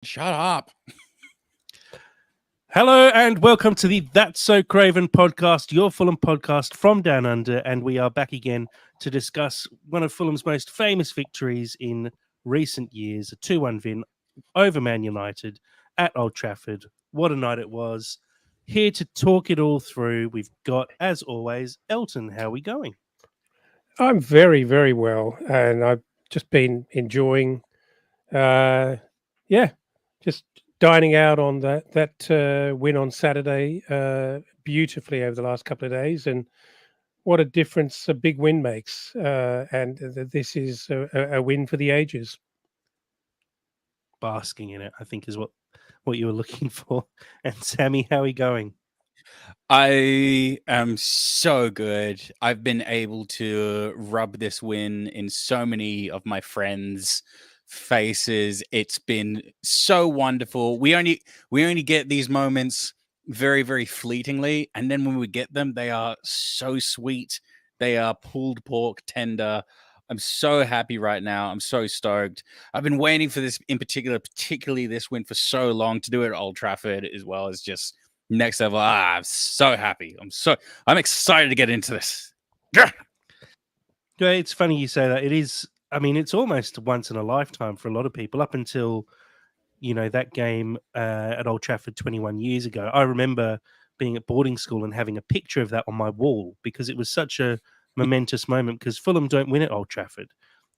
Shut up. Hello and welcome to the That's So Craven podcast, your Fulham podcast from Down Under, and we are back again to discuss one of Fulham's most famous victories in recent years, a 2-1 win over Man United at Old Trafford. What a night it was. Here to talk it all through, we've got, as always, Elton. How are we going? I'm very, very well, and I've just been enjoying, yeah, just dining out on that win on Saturday beautifully over the last couple of days, and what a difference a big win makes. This is a win for the ages. Basking in it, I think, is what you were looking for. And Sammy, how are we going? I am so good. I've been able to rub this win in so many of my friends' faces. It's been so wonderful. We only get these moments very, very fleetingly, and then when we get them, they are so sweet. They are pulled pork tender. I'm so happy right now. I'm so stoked. I've been waiting for this in particular, particularly this win for so long, to do it at Old Trafford as well as just next level. I'm so happy. I'm excited to get into this. Yeah, it's funny you say that. It is. I mean, it's almost once in a lifetime for a lot of people. Up until that game at Old Trafford 21 years ago, I remember being at boarding school and having a picture of that on my wall because it was such a momentous moment. Because Fulham don't win at Old Trafford.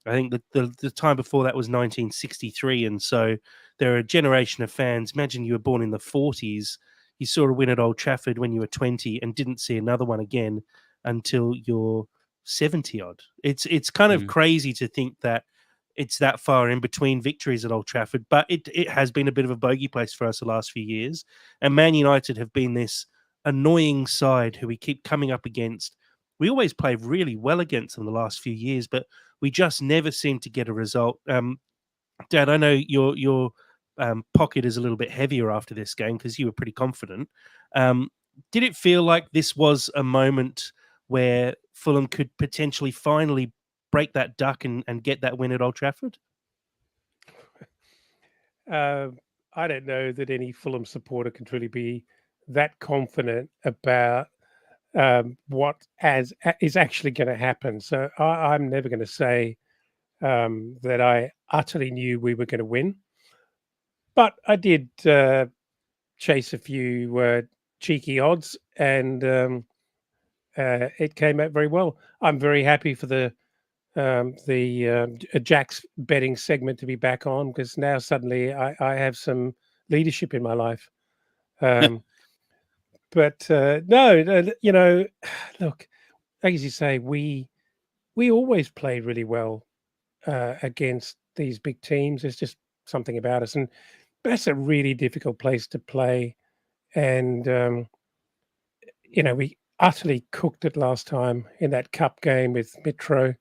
I think the time before that was 1963, and so there are a generation of fans. Imagine you were born in the 40s. You saw a win at Old Trafford when you were 20 and didn't see another one again until you're 70 odd. It's kind of crazy to think that it's that far in between victories at Old Trafford, but it has been a bit of a bogey place for us the last few years. And Man United have been this annoying side who we keep coming up against. We always play really well against them the last few years, but we just never seem to get a result. Dad, I know your pocket is a little bit heavier after this game because you were pretty confident. Did it feel like this was a moment where Fulham could potentially finally break that duck and get that win at Old Trafford? I don't know that any Fulham supporter can truly be that confident about what is actually going to happen. So I'm never going to say that I utterly knew we were going to win. But I did chase a few cheeky odds, and it came out very well. I'm very happy for the Jack's betting segment to be back on, because now suddenly I have some leadership in my life. But no, look, as you say, we always play really well against these big teams. There's just something about us, and that's a really difficult place to play. And we utterly cooked it last time in that cup game with Metro,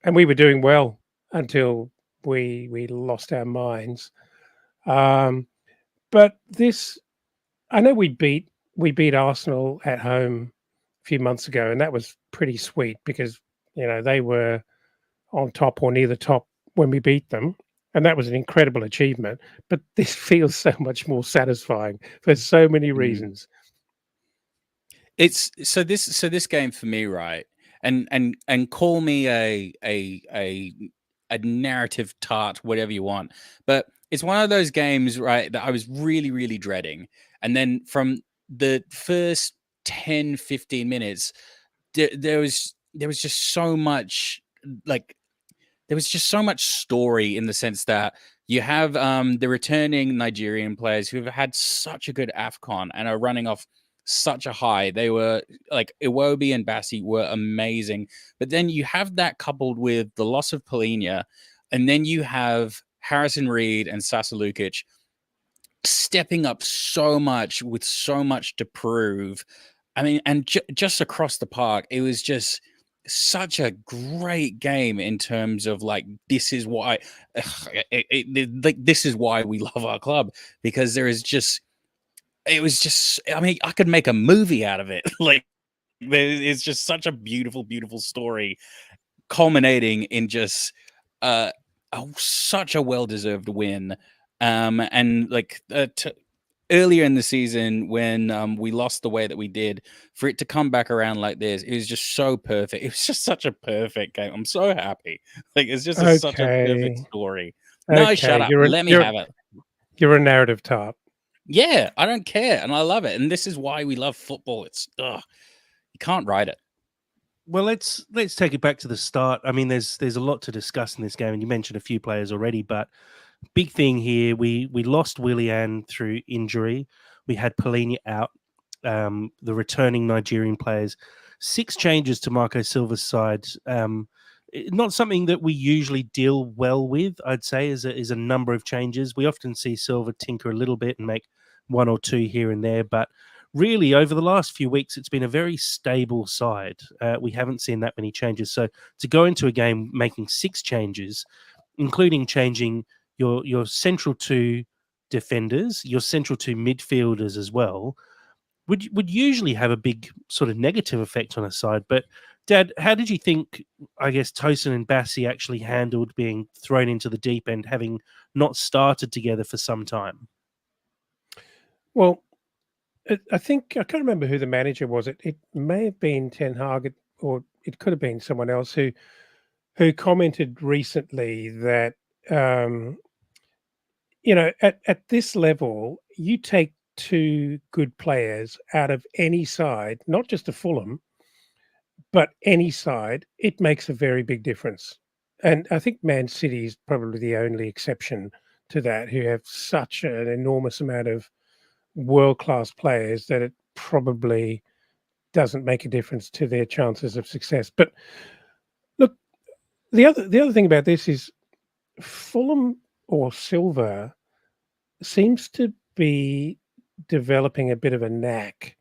and we were doing well until we lost our minds. But this, I know we beat Arsenal at home a few months ago, and that was pretty sweet because they were on top or near the top when we beat them, and that was an incredible achievement. But this feels so much more satisfying for so many reasons. It's so this game for me, right? And call me a narrative tart, whatever you want, but it's one of those games, right, that I was really, really dreading. And then from the first 10-15 minutes, there was just so much, like, there was just so much story, in the sense that you have the returning Nigerian players who have had such a good AFCON and are running off such a high. They were like, Iwobi and Bassey were amazing. But then you have that coupled with the loss of Polina, and then you have Harrison Reed and Sasa Lukic stepping up so much with so much to prove. I mean, and just across the park, it was just such a great game in terms of, like, this is why this is why we love our club, because there is just, it was just, I mean, I could make a movie out of it. Like, it's just such a beautiful, beautiful story culminating in just such a well-deserved win. And like earlier in the season when we lost the way that we did, for it to come back around like this, it was just so perfect. It was just such a perfect game. I'm so happy. Like it's just such a perfect Okay. story. No, shut Okay. up. Let me have it. You're a narrative type. Yeah, I don't care, and I love it. And this is why we love football. It's you can't write it. Well, let's take it back to the start. I mean, there's a lot to discuss in this game, and you mentioned a few players already, but big thing here, we lost Willian through injury. We had Polina out, the returning Nigerian players. 6 changes to Marco Silva's side. Not something that we usually deal well with, I'd say, is a number of changes. We often see Silva tinker a little bit and make 1 or 2 here and there, but really over the last few weeks, it's been a very stable side. We haven't seen that many changes. So to go into a game making 6 changes, including changing your central 2 defenders, your central 2 midfielders as well, would usually have a big sort of negative effect on a side. But Dad, how did you think, I guess, Tosin and Bassey actually handled being thrown into the deep end, having not started together for some time? Well, I think I can't remember who the manager was. It may have been Ten Hag, or it could have been someone else who commented recently that at this level, you take 2 good players out of any side, not just a Fulham, but any side, it makes a very big difference. And I think Man City is probably the only exception to that, who have such an enormous amount of world-class players that it probably doesn't make a difference to their chances of success. But look, the other thing about this is Fulham or Silva seems to be developing a bit of a knack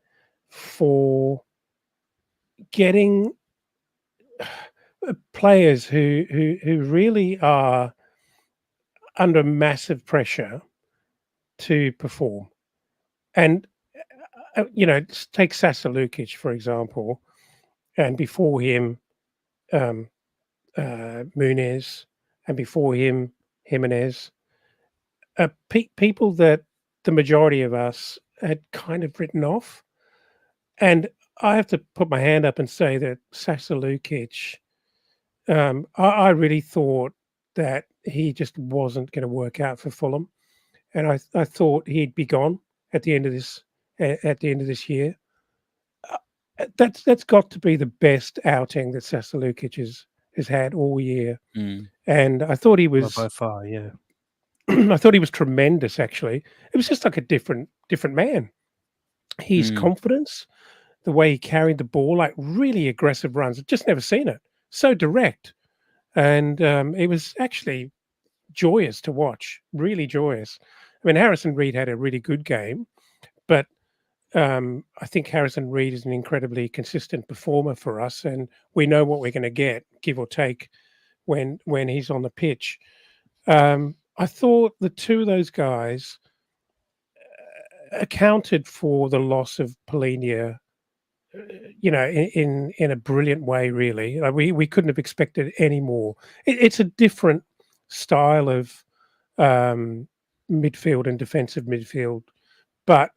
for getting players who really are under massive pressure to perform. And take Sasa Lukic, for example, and before him, Muniz, and before him, Jimenez. People that the majority of us had kind of written off. And I have to put my hand up and say that Sasa Lukic, I really thought that he just wasn't going to work out for Fulham, and I thought he'd be gone at the end of this year. That's got to be the best outing that Sasa Lukic has had all year, and I thought he was by far, yeah. I thought he was tremendous. Actually, it was just like a different man. His confidence, the way he carried the ball, like really aggressive runs. I've just never seen it. So direct. And it was actually joyous to watch, really joyous. I mean, Harrison Reed had a really good game, but I think Harrison Reed is an incredibly consistent performer for us, and we know what we're going to get, give or take, when he's on the pitch. I thought the 2 of those guys accounted for the loss of Polina, in a brilliant way. Really, like we couldn't have expected any more. It's a different style of midfield and defensive midfield, but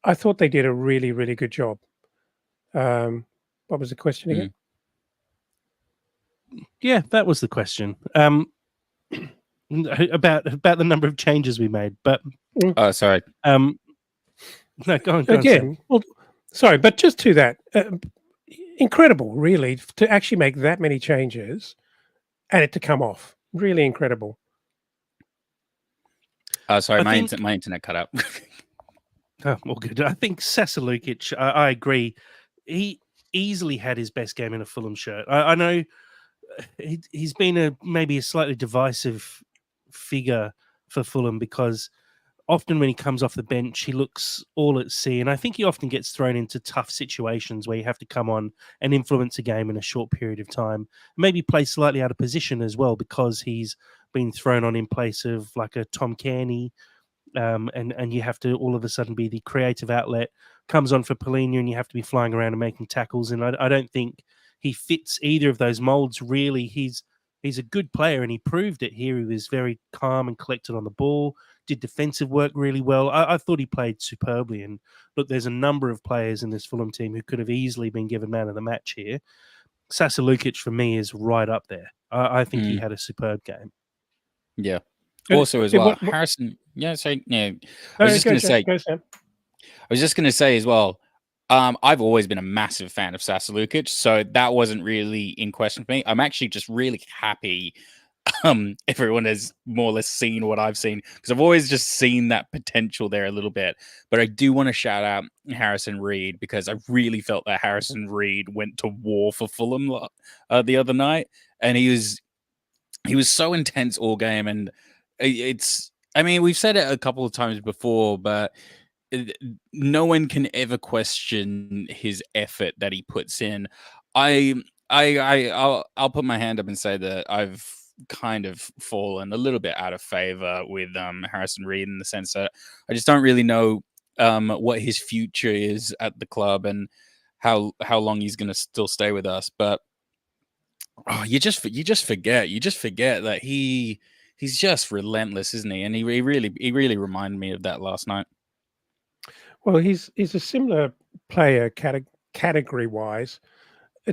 I thought they did a really, really good job. What was the question again? Yeah, that was the question. About the number of changes we made, but oh, sorry. No, go on again. Well, sorry, but just to that, incredible, really, to actually make that many changes and it to come off. Really incredible. Sorry, my internet cut out. Oh, all good. I think Sasa Lukic, I agree. He easily had his best game in a Fulham shirt. I know he's been maybe a slightly divisive figure for Fulham because often when he comes off the bench, he looks all at sea. And I think he often gets thrown into tough situations where you have to come on and influence a game in a short period of time. Maybe play slightly out of position as well because he's been thrown on in place of like a Tom Cairney. And you have to all of a sudden be the creative outlet, comes on for Polina, and you have to be flying around and making tackles. And I don't think he fits either of those molds, really. He's a good player, and he proved it here. He was very calm and collected on the ball. did defensive work really well. I thought he played superbly. And look, there's a number of players in this Fulham team who could have easily been given man of the match here. Sasa Lukic, for me, is right up there. I think he had a superb game. Yeah. Also, as well, Harrison. Yeah, so I was just going to say. I was just going to say as well. I've always been a massive fan of Sasa Lukic, so that wasn't really in question for me. I'm actually just really happy. Everyone has more or less seen what I've seen, because I've always just seen that potential there a little bit. But I do want to shout out Harrison Reed, because I really felt that Harrison Reed went to war for Fulham the other night, and he was so intense all game. And I mean, we've said it a couple of times before, but no one can ever question his effort that he puts in. I'll put my hand up and say that I've kind of fallen a little bit out of favor with Harrison Reed, in the sense that I just don't really know what his future is at the club and how long he's going to still stay with us. But you just forget that he's just relentless, isn't he? And he really reminded me of that last night. Well, he's a similar player category wise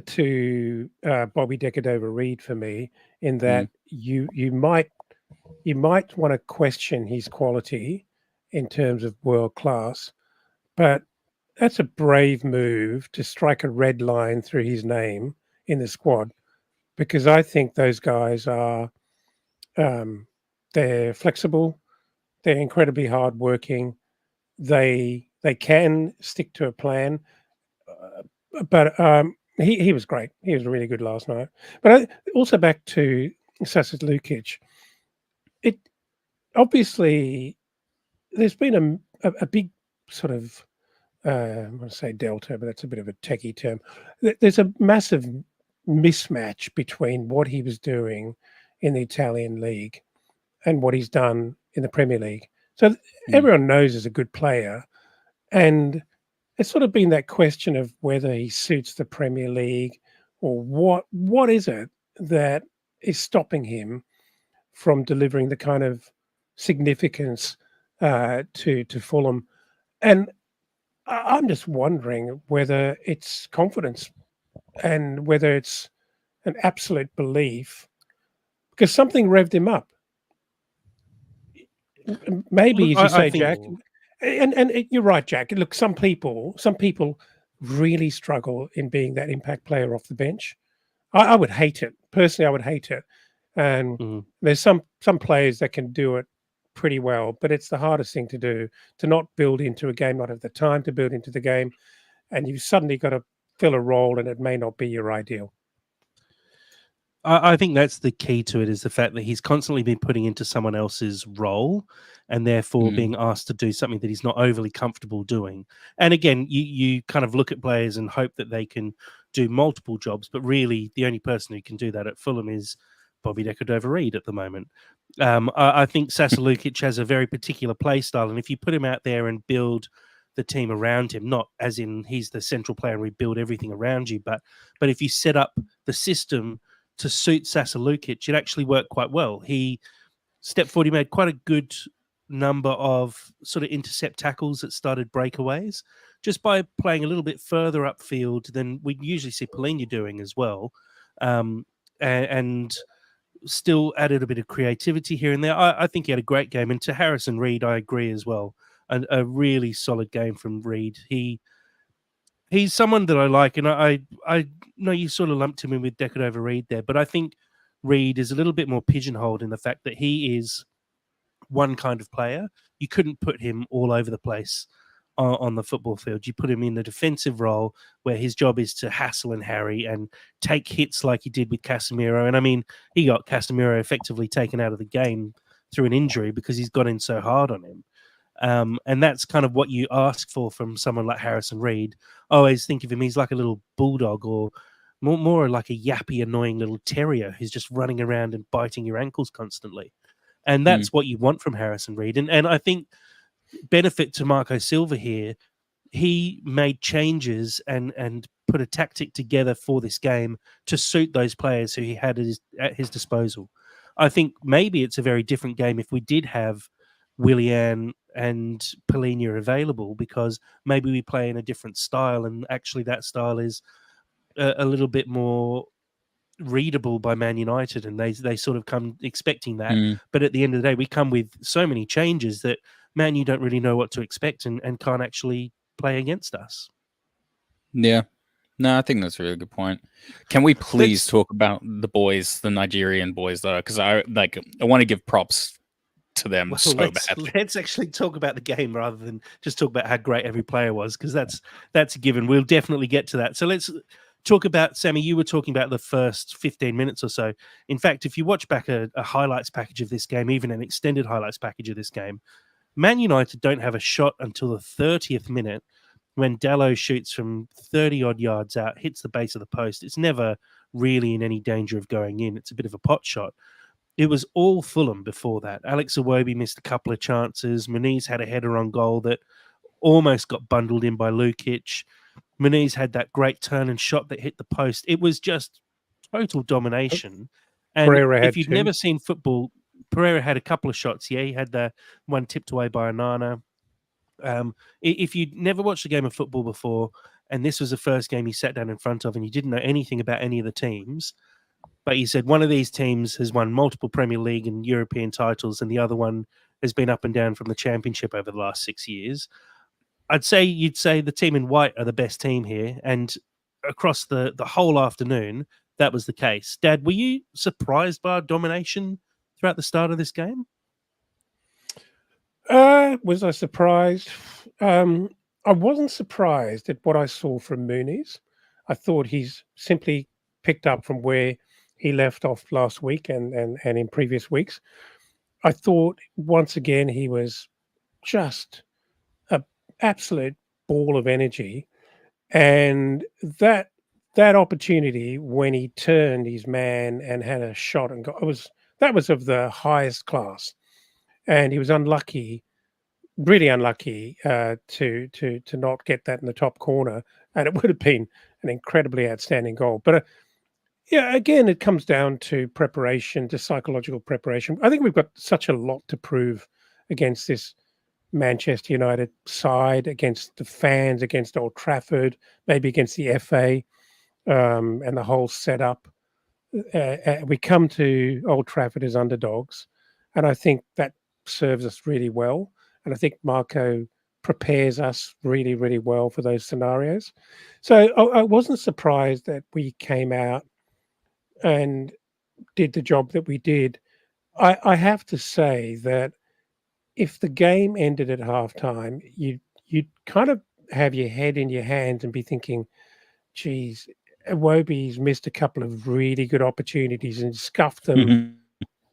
to Bobby Decordova-Reid for me, in that you might want to question his quality in terms of world class, but that's a brave move to strike a red line through his name in the squad, because I think those guys are they're flexible, they're incredibly hardworking, they can stick to a plan, but he was great. He was really good last night. But also back to Sasa Lukic, it obviously there's been a big sort of I want to say delta, but that's a bit of a techie term. There's a massive mismatch between what he was doing in the Italian league and what he's done in the Premier League. So everyone knows he's a good player, and it's sort of been that question of whether he suits the Premier League, or what is it that is stopping him from delivering the kind of significance to Fulham. And I'm just wondering whether it's confidence and whether it's an absolute belief, because something revved him up. Maybe, as you say, Jack, and you're right, Jack. Look, some people really struggle in being that impact player off the bench. I would hate it personally. I would hate it. And there's some players that can do it pretty well, but it's the hardest thing to do, to not build into a game, not have the time to build into the game, and you've suddenly got to fill a role, and it may not be your ideal. I think that's the key to it, is the fact that he's constantly been putting into someone else's role, and therefore being asked to do something that he's not overly comfortable doing. And again, you kind of look at players and hope that they can do multiple jobs, but really the only person who can do that at Fulham is Bobby Decordova-Reid at the moment. I think Sasa Lukic has a very particular play style, and if you put him out there and build the team around him, not as in he's the central player and we build everything around you, but if you set up the system to suit Sasa Lukic, it actually worked quite well. He stepped forward, he made quite a good number of sort of intercept tackles that started breakaways, just by playing a little bit further upfield than we usually see Polina doing as well. And still added a bit of creativity here and there. I think he had a great game. And to Harrison Reed, I agree as well. A really solid game from Reed. He's someone that I like, and I know you sort of lumped him in with Decordova-Reid there, but I think Reed is a little bit more pigeonholed in the fact that he is one kind of player. You couldn't put him all over the place on the football field. You put him in a defensive role where his job is to hassle and harry and take hits like he did with Casemiro. And I mean, he got Casemiro effectively taken out of the game through an injury because he's got in so hard on him. And that's kind of what you ask for from someone like Harrison Reed. I always think of him, he's like a little bulldog, or more like a yappy, annoying little terrier who's just running around and biting your ankles constantly. And that's what you want from Harrison Reed. And I think benefit to Marco Silva here, he made changes and put a tactic together for this game to suit those players who he had at his disposal. I think maybe it's a very different game if we did have Willian and Polina available, because maybe we play in a different style, and actually that style is a little bit more readable by Man United, and they sort of come expecting that. But at the end of the day, we come with so many changes that Man U don't really know what to expect, and can't actually play against us. Yeah. No, I think that's a really good point. Can we please talk about the boys, the Nigerian boys, though? Because I want to give props to them badly. Let's actually talk about the game rather than just talk about how great every player was, because that's a given. We'll definitely get to that. So let's talk about, Sammy, you were talking about the first 15 minutes or so. In fact, if you watch back a highlights package of this game, even an extended highlights package of this game, Man United don't have a shot until the 30th minute, when Dalot shoots from 30-odd yards out, hits the base of the post. It's never really in any danger of going in. It's a bit of a pot shot. It was all Fulham before that. Alex Iwobi missed a couple of chances. Muniz had a header on goal that almost got bundled in by Lukic. Muniz had that great turn and shot that hit the post. It was just total domination. And if you've never seen football, Pereira had a couple of shots. Yeah, he had the one tipped away by Onana. If you'd never watched a game of football before, and this was the first game you sat down in front of, and you didn't know anything about any of the teams, but you said one of these teams has won multiple Premier League and European titles, and the other one has been up and down from the Championship over the last 6 years, you'd say the team in white are the best team here. And across the whole afternoon, that was the case. Dad, were you surprised by our domination throughout the start of this game? Was I surprised? I wasn't surprised at what I saw from Muniz. I thought he's simply picked up from where he left off last week and in previous weeks. I thought once again he was just an absolute ball of energy, and that opportunity when he turned his man and had a shot and got, that was of the highest class. And he was unlucky, really unlucky, to not get that in the top corner, and it would have been an incredibly outstanding goal. But yeah, again, it comes down to preparation, to psychological preparation. I think we've got such a lot to prove against this Manchester United side, against the fans, against Old Trafford, maybe against the FA, and the whole setup. We come to Old Trafford as underdogs, and I think that serves us really well. And I think Marco prepares us really, really well for those scenarios. So I wasn't surprised that we came out and did the job that we did. I have to say that if the game ended at halftime, you'd kind of have your head in your hands and be thinking, geez, Iwobi's missed a couple of really good opportunities and scuffed them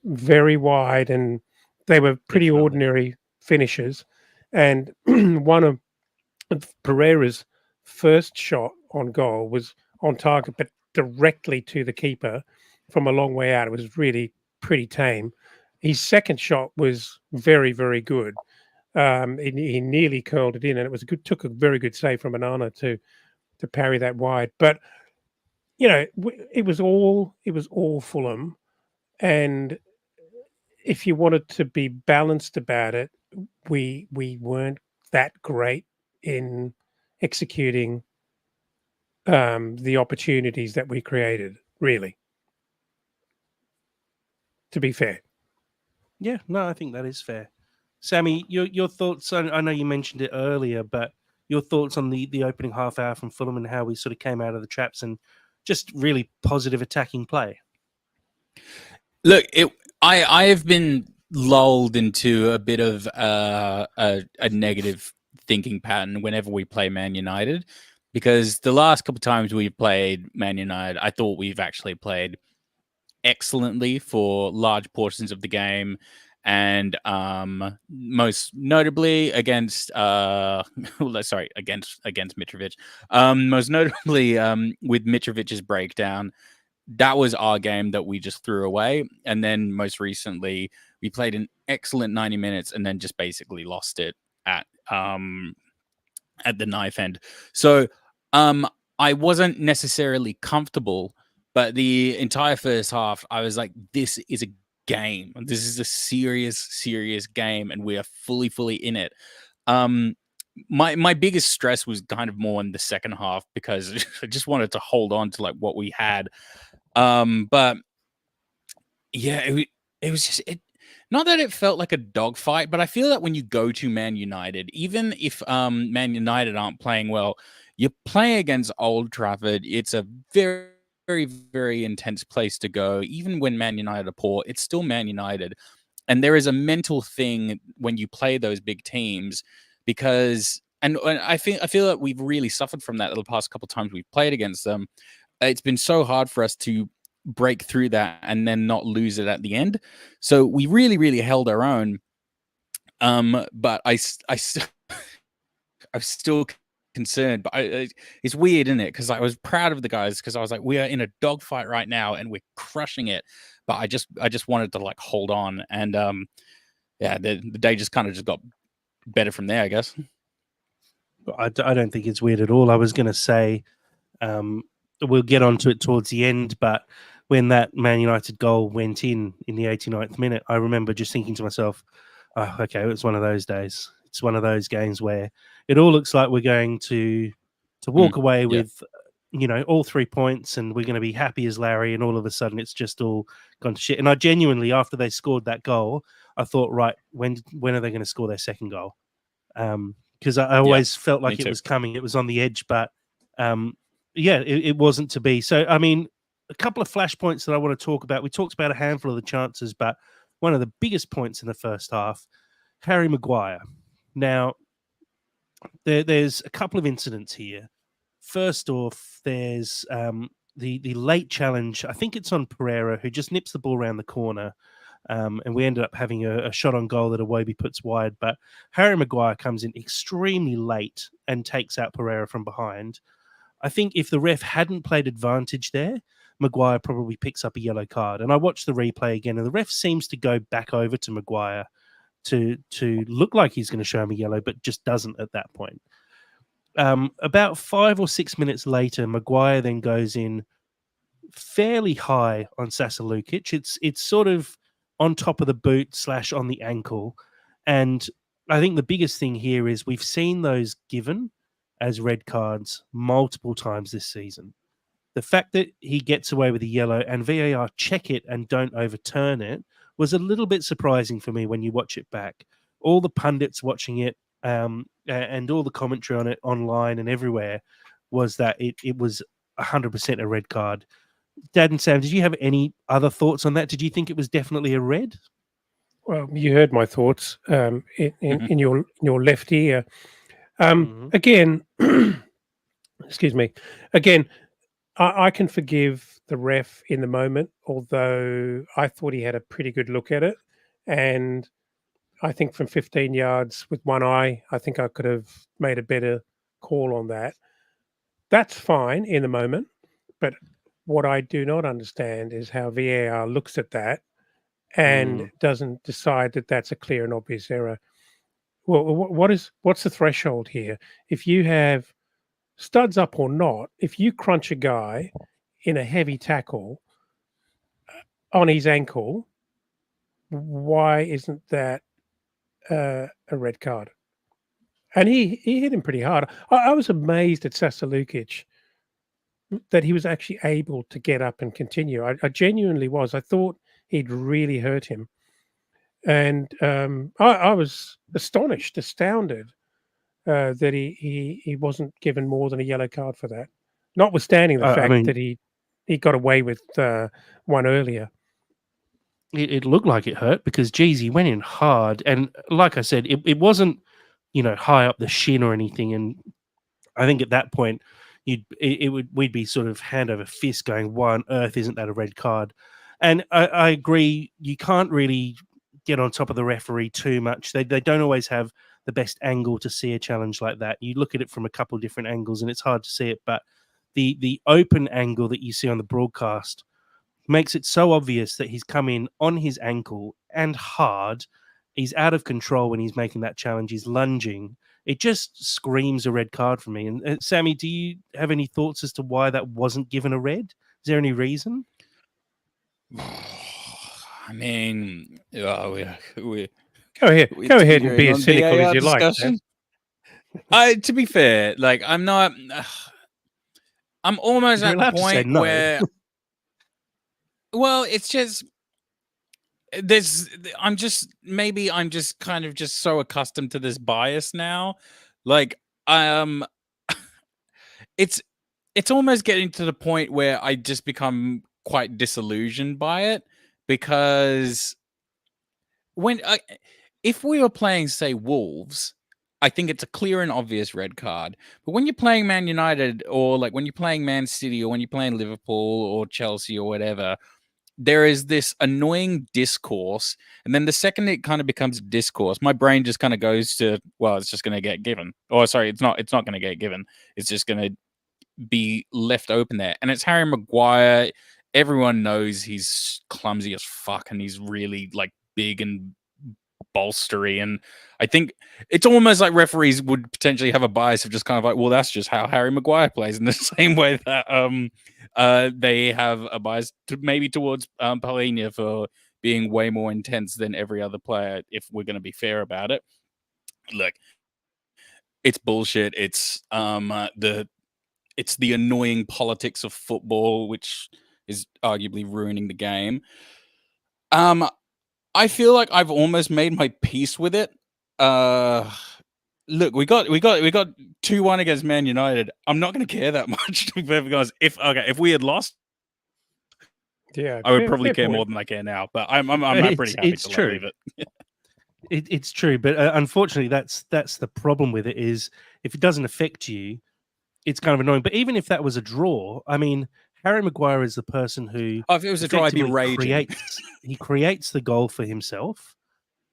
very wide, and they were pretty ordinary finishes. And one of Pereira's first shot on goal was on target, but directly to the keeper from a long way out. It was really pretty tame. His second shot was very, very good. He nearly curled it in, and it was good. Took a very good save from Onana to parry that wide. But you know, it was all Fulham, and if you wanted to be balanced about it, we weren't that great in executing the opportunities that we created, really, to be fair. Yeah, no, I think that is fair. Sammy, your thoughts, I know you mentioned it earlier, but your thoughts on the opening half hour from Fulham and how we sort of came out of the traps and just really positive attacking play. Look, I have been lulled into a bit of a negative thinking pattern whenever we play Man United, because the last couple of times we've played Man United, I thought we've actually played excellently for large portions of the game, and most notably against against Mitrovic. Most notably with Mitrovic's breakdown. That was our game that we just threw away. And then most recently, we played an excellent 90 minutes and then just basically lost it at the knife end. So I wasn't necessarily comfortable, but the entire first half, I was like, this is a game. This is a serious game, and we are fully in it. My biggest stress was kind of more in the second half because I just wanted to hold on to like what we had. But yeah, it was just it. Not that it felt like a dogfight, but I feel that when you go to Man United, even if Man United aren't playing well, you play against Old Trafford. It's a very intense place to go. Even when Man United are poor, it's still Man United. And there is a mental thing when you play those big teams because and I feel that we've really suffered from that the past couple of times we've played against them. It's been so hard for us to break through that and then not lose it at the end. So we really held our own. But I'm still concerned. But it's weird, isn't it? Because I was proud of the guys because I was like, we are in a dogfight right now and we're crushing it. But I just wanted to like hold on, and yeah, the day just kind of just got better from there, I guess. I don't think it's weird at all. I was going to say we'll get onto it towards the end, but when that Man United goal went in the 89th minute, I remember just thinking to myself, oh, okay, it's one of those days. It's one of those games where it all looks like we're going to walk away with, all 3 points, and we're going to be happy as Larry, and all of a sudden it's just all gone to shit. And I genuinely, after they scored that goal, I thought, right, when are they going to score their second goal? Because I always felt like it was coming. It was on the edge, but it wasn't to be. So, I mean, a couple of flashpoints that I want to talk about. We talked about a handful of the chances, but one of the biggest points in the first half, Harry Maguire. Now, there's a couple of incidents here. First off, there's the late challenge. I think it's on Pereira, who just nips the ball around the corner. And we ended up having a shot on goal that Iwobi puts wide. But Harry Maguire comes in extremely late and takes out Pereira from behind. I think if the ref hadn't played advantage there, Maguire probably picks up a yellow card. And I watched the replay again, and the ref seems to go back over to Maguire to look like he's going to show him a yellow, but just doesn't at that point. About 5 or 6 minutes later, Maguire then goes in fairly high on Sasa Lukic. It's sort of on top of the boot / on the ankle. And I think the biggest thing here is we've seen those given as red cards multiple times this season. The fact that he gets away with a yellow and VAR check it and don't overturn it was a little bit surprising for me when you watch it back. All the pundits watching it and all the commentary on it online and everywhere was that it was 100% a red card. Dad and Sam, did you have any other thoughts on that? Did you think it was definitely a red? Well, you heard my thoughts in your left ear. Again, excuse me. Again, I can forgive the ref in the moment, although I thought he had a pretty good look at it. And I think from 15 yards with one eye, I think I could have made a better call on that. That's fine in the moment. But what I do not understand is how VAR looks at that and doesn't decide that that's a clear and obvious error. Well, what's the threshold here? If you have studs up or not, if you crunch a guy in a heavy tackle on his ankle, why isn't that a red card? And he hit him pretty hard. I was amazed at Sasa Lukic that he was actually able to get up and continue. I genuinely was. I thought he'd really hurt him. And I was astounded that he wasn't given more than a yellow card for that, notwithstanding the fact that he got away with one earlier. It looked like it hurt because, geez, he went in hard. And like I said, it wasn't, high up the shin or anything. And I think at that point, we'd be sort of hand over fist going, why on earth isn't that a red card? And I agree, you can't really get on top of the referee too much. They don't always have the best angle to see a challenge like that. You look at it from a couple of different angles and it's hard to see it, but the open angle that you see on the broadcast makes it so obvious that he's come in on his ankle and hard. He's out of control when he's making that challenge. He's lunging. It just screams a red card for me. And Sammy, do you have any thoughts as to why that wasn't given a red? Is there any reason? I mean, we Go ahead we're and be teetering as on cynical as VAR you like. Dan. discussion. To be fair, like I'm not. I'm almost You're at the allowed to say point no. where, well, it's just there's. I'm just kind of just so accustomed to this bias now, like it's almost getting to the point where I just become quite disillusioned by it because when if we were playing, say, Wolves, I think it's a clear and obvious red card. But when you're playing Man United, or like when you're playing Man City, or when you're playing Liverpool or Chelsea or whatever, there is this annoying discourse. And then the second it kind of becomes discourse, my brain just kind of goes to, well, it's just going to get given. Or sorry, it's not going to get given. It's just going to be left open there. And it's Harry Maguire. Everyone knows he's clumsy as fuck and he's really like big and bolstery, and I think it's almost like referees would potentially have a bias of just kind of like, well, that's just how Harry Maguire plays, in the same way that they have a bias maybe towards Paulinho for being way more intense than every other player, if we're going to be fair about it. Look, it's bullshit. It's the annoying politics of football, which is arguably ruining the game. I feel like I've almost made my peace with it. Look, we got 2-1 against Man United. I'm not going to care that much, because if we had lost, Yeah, I would probably fair care point. more than I care now. But I'm pretty happy It's to true. leave it. It's true, but unfortunately, that's the problem with it. Is if it doesn't affect you, it's kind of annoying. But even if that was a draw, I mean, Harry Maguire is the person who, if it was a draw, I'd be raging. He creates the goal for himself,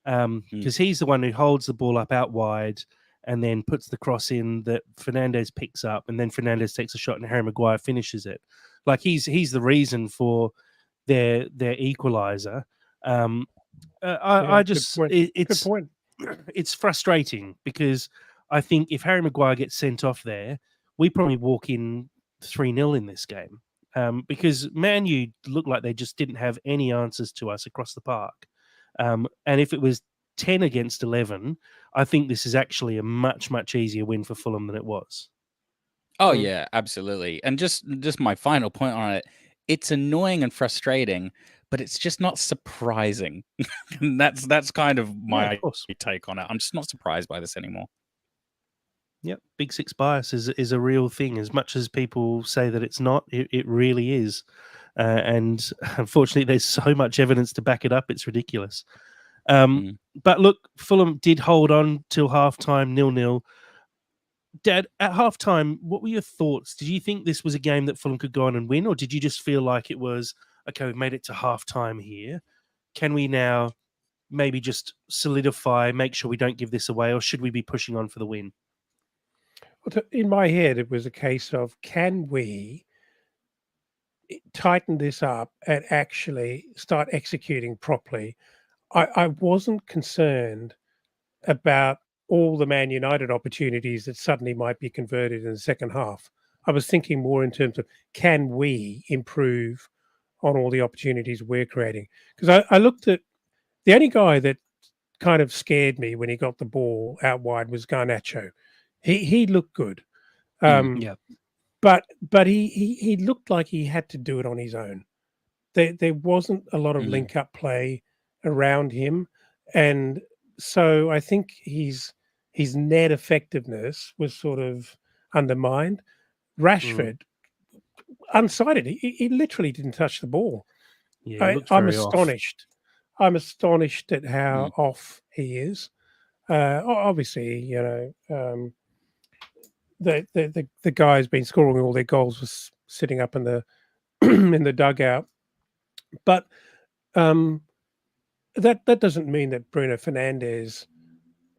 because he's the one who holds the ball up out wide and then puts the cross in that Fernandes picks up, and then Fernandes takes a shot and Harry Maguire finishes it. Like he's the reason for their equaliser. I just good point. It's frustrating because I think if Harry Maguire gets sent off there, we probably walk in 3-0 in this game, because Man U looked like they just didn't have any answers to us across the park. And if it was 10 against 11, I think this is actually a much, much easier win for Fulham than it was. Oh yeah, absolutely. And just my final point on it, it's annoying and frustrating, but it's just not surprising. And that's kind of my take on it. I'm just not surprised by this anymore. Yep, Big Six bias is a real thing. As much as people say that it's not, it really is. And unfortunately, there's so much evidence to back it up. It's ridiculous. But look, Fulham did hold on till halftime, 0-0. Dad, at halftime, what were your thoughts? Did you think this was a game that Fulham could go on and win, or did you just feel like it was, okay, we've made it to halftime here. Can we now maybe just solidify, make sure we don't give this away, or should we be pushing on for the win? In my head, it was a case of, can we tighten this up and actually start executing properly? I wasn't concerned about all the Man United opportunities that suddenly might be converted in the second half. I was thinking more in terms of, can we improve on all the opportunities we're creating? Because I looked at the only guy that kind of scared me when he got the ball out wide was Garnacho. He looked good. Yeah. But he looked like he had to do it on his own. There wasn't a lot of link up play around him, and so I think his net effectiveness was sort of undermined. Rashford, unsighted, he literally didn't touch the ball. Yeah, I'm astonished. I'm astonished at how off he is. Obviously, you know, the guy's been scoring all their goals was sitting up in the in the dugout, but that doesn't mean that Bruno Fernandes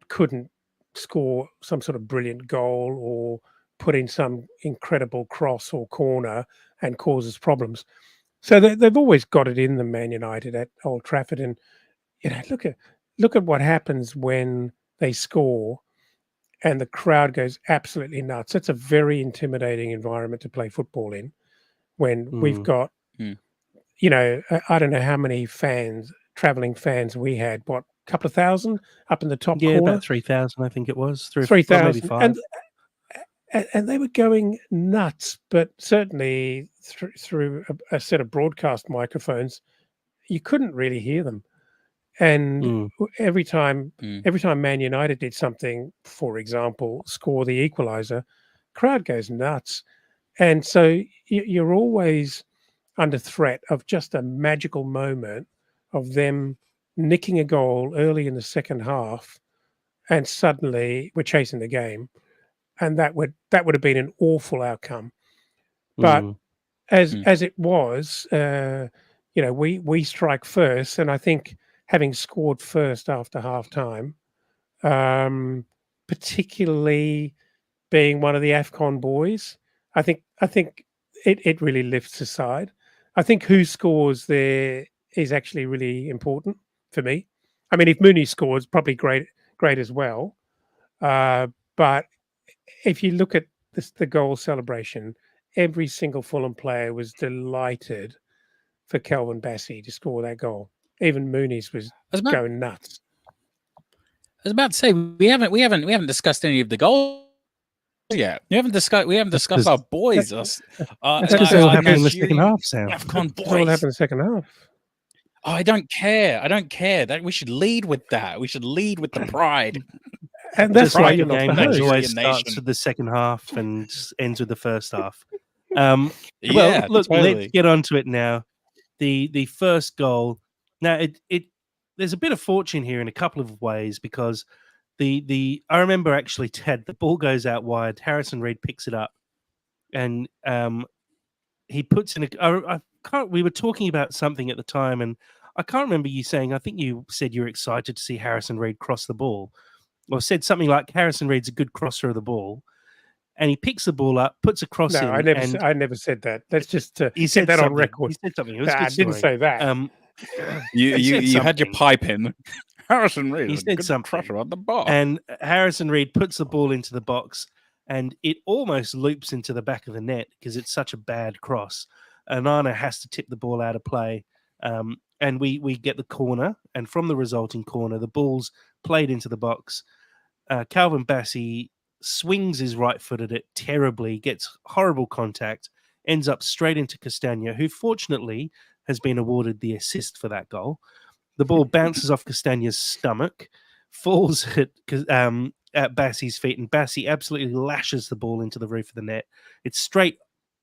couldn't score some sort of brilliant goal or put in some incredible cross or corner and causes problems. So they've always got it in them, Man United at Old Trafford, and you know, look at what happens when they score and the crowd goes absolutely nuts. That's a very intimidating environment to play football in when we've got, you know, I don't know how many fans travelling fans we had. What, a couple of thousand up in the top Yeah, corner? about 3,000, I think it was. 3,000, maybe 5. and they were going nuts. But certainly through a set of broadcast microphones, you couldn't really hear them. And every time Man United did something, for example, score the equaliser, crowd goes nuts. And so you're always under threat of just a magical moment of them nicking a goal early in the second half, and suddenly we're chasing the game, and that would have been an awful outcome. But as it was, we strike first, and I think having scored first after half time, particularly being one of the AFCON boys, I think it really lifts the side. I think who scores there is actually really important for me. I mean, if Mooney scores, probably great as well. But if you look at the goal celebration, every single Fulham player was delighted for Calvin Bassey to score that goal. Even Mooney's was going nuts. I was about to say we haven't discussed any of the goals yet. We haven't discussed our boys. That's because they all happened in the second half, Sam. AFCON boys. It all happened in the second half. Oh, I don't care. That we should lead with that. We should lead with the pride. And that's why you're the not game the host. always starts with the second half and ends with the first half. Yeah, look, totally. let's get on to it now. The first goal. Now it there's a bit of fortune here in a couple of ways, because I remember actually, Ted, the ball goes out wide. Harrison Reed picks it up, and he puts in we were talking about something at the time, and I can't remember you saying. I think you said you were excited to see Harrison Reed cross the ball, or said something like Harrison Reed's a good crosser of the ball. And he picks the ball up, puts a cross in. I never said that. Let's just he said that something. on record. He said something. It was I didn't say that. You had your pipe in. Harrison Reed. He said something crosser on the ball. And Harrison Reed puts the ball into the box, and it almost loops into the back of the net because it's such a bad cross. Onana has to tip the ball out of play, and we get the corner. And from the resulting corner, the ball's played into the box. Calvin Bassey swings his right foot at it terribly, gets horrible contact, ends up straight into Castagna, who fortunately has been awarded the assist for that goal. The ball bounces off Castagna's stomach, falls at Bassey's feet, and Bassey absolutely lashes the ball into the roof of the net. It's straight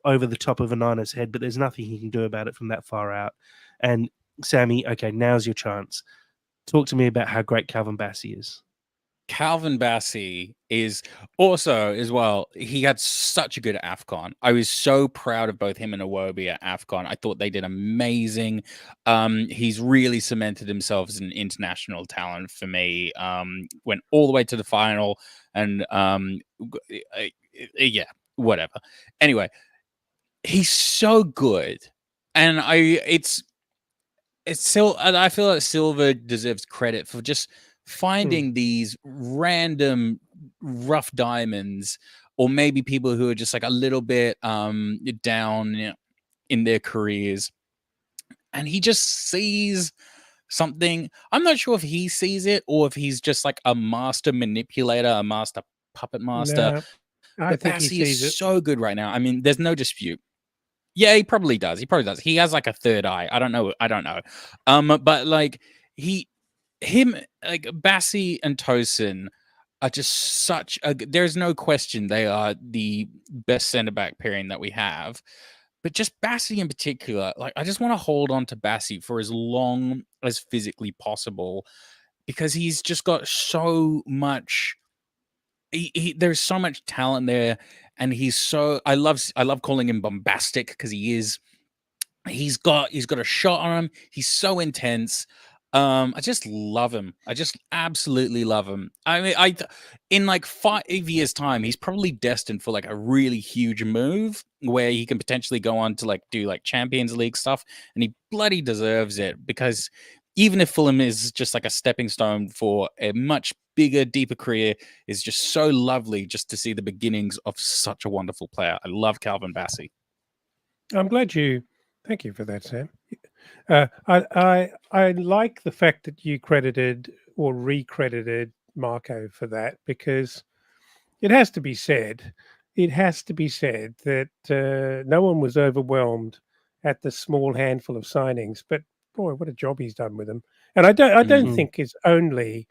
over the top of Onana's head, but there's nothing he can do about it from that far out. And Sammy, okay, now's your chance. Talk to me about how great Calvin Bassey is. Calvin Bassey is also, as well, he had such a good AFCON. I was so proud of both him and Iwobi at AFCON. I thought they did amazing. He's really cemented himself as an international talent for me. Went all the way to the final, and yeah, whatever. Anyway, he's so good, and I feel like Silva deserves credit for just finding these random rough diamonds, or maybe people who are just like a little bit down in their careers, and he just sees something. I'm not sure if he sees it or if he's just like a master manipulator, a master puppet master. No, I think Bassey he sees is it. so good right now. I mean, there's no dispute. Yeah, he probably does. He has like a third eye. I don't know. But like Bassey and Tosin are just such a. There's no question they are the best centre back pairing that we have. But just Bassey in particular, like I just want to hold on to Bassey for as long as physically possible, because he's just got so much. There's so much talent there, and he's so. I love calling him bombastic because he is. He's got a shot on him. He's so intense. I just love him. I just absolutely love him. I mean, in like 5 years' time, he's probably destined for like a really huge move where he can potentially go on to like do like Champions League stuff, and he bloody deserves it, because even if Fulham is just like a stepping stone for a much bigger, deeper career, is just so lovely just to see the beginnings of such a wonderful player. I love Calvin Bassey. I'm glad you. Thank you for that, Sam. I like the fact that you credited or recredited Marco for that, because it has to be said. It has to be said that no one was overwhelmed at the small handful of signings, but boy, what a job he's done with them. And I don't Mm. think it's only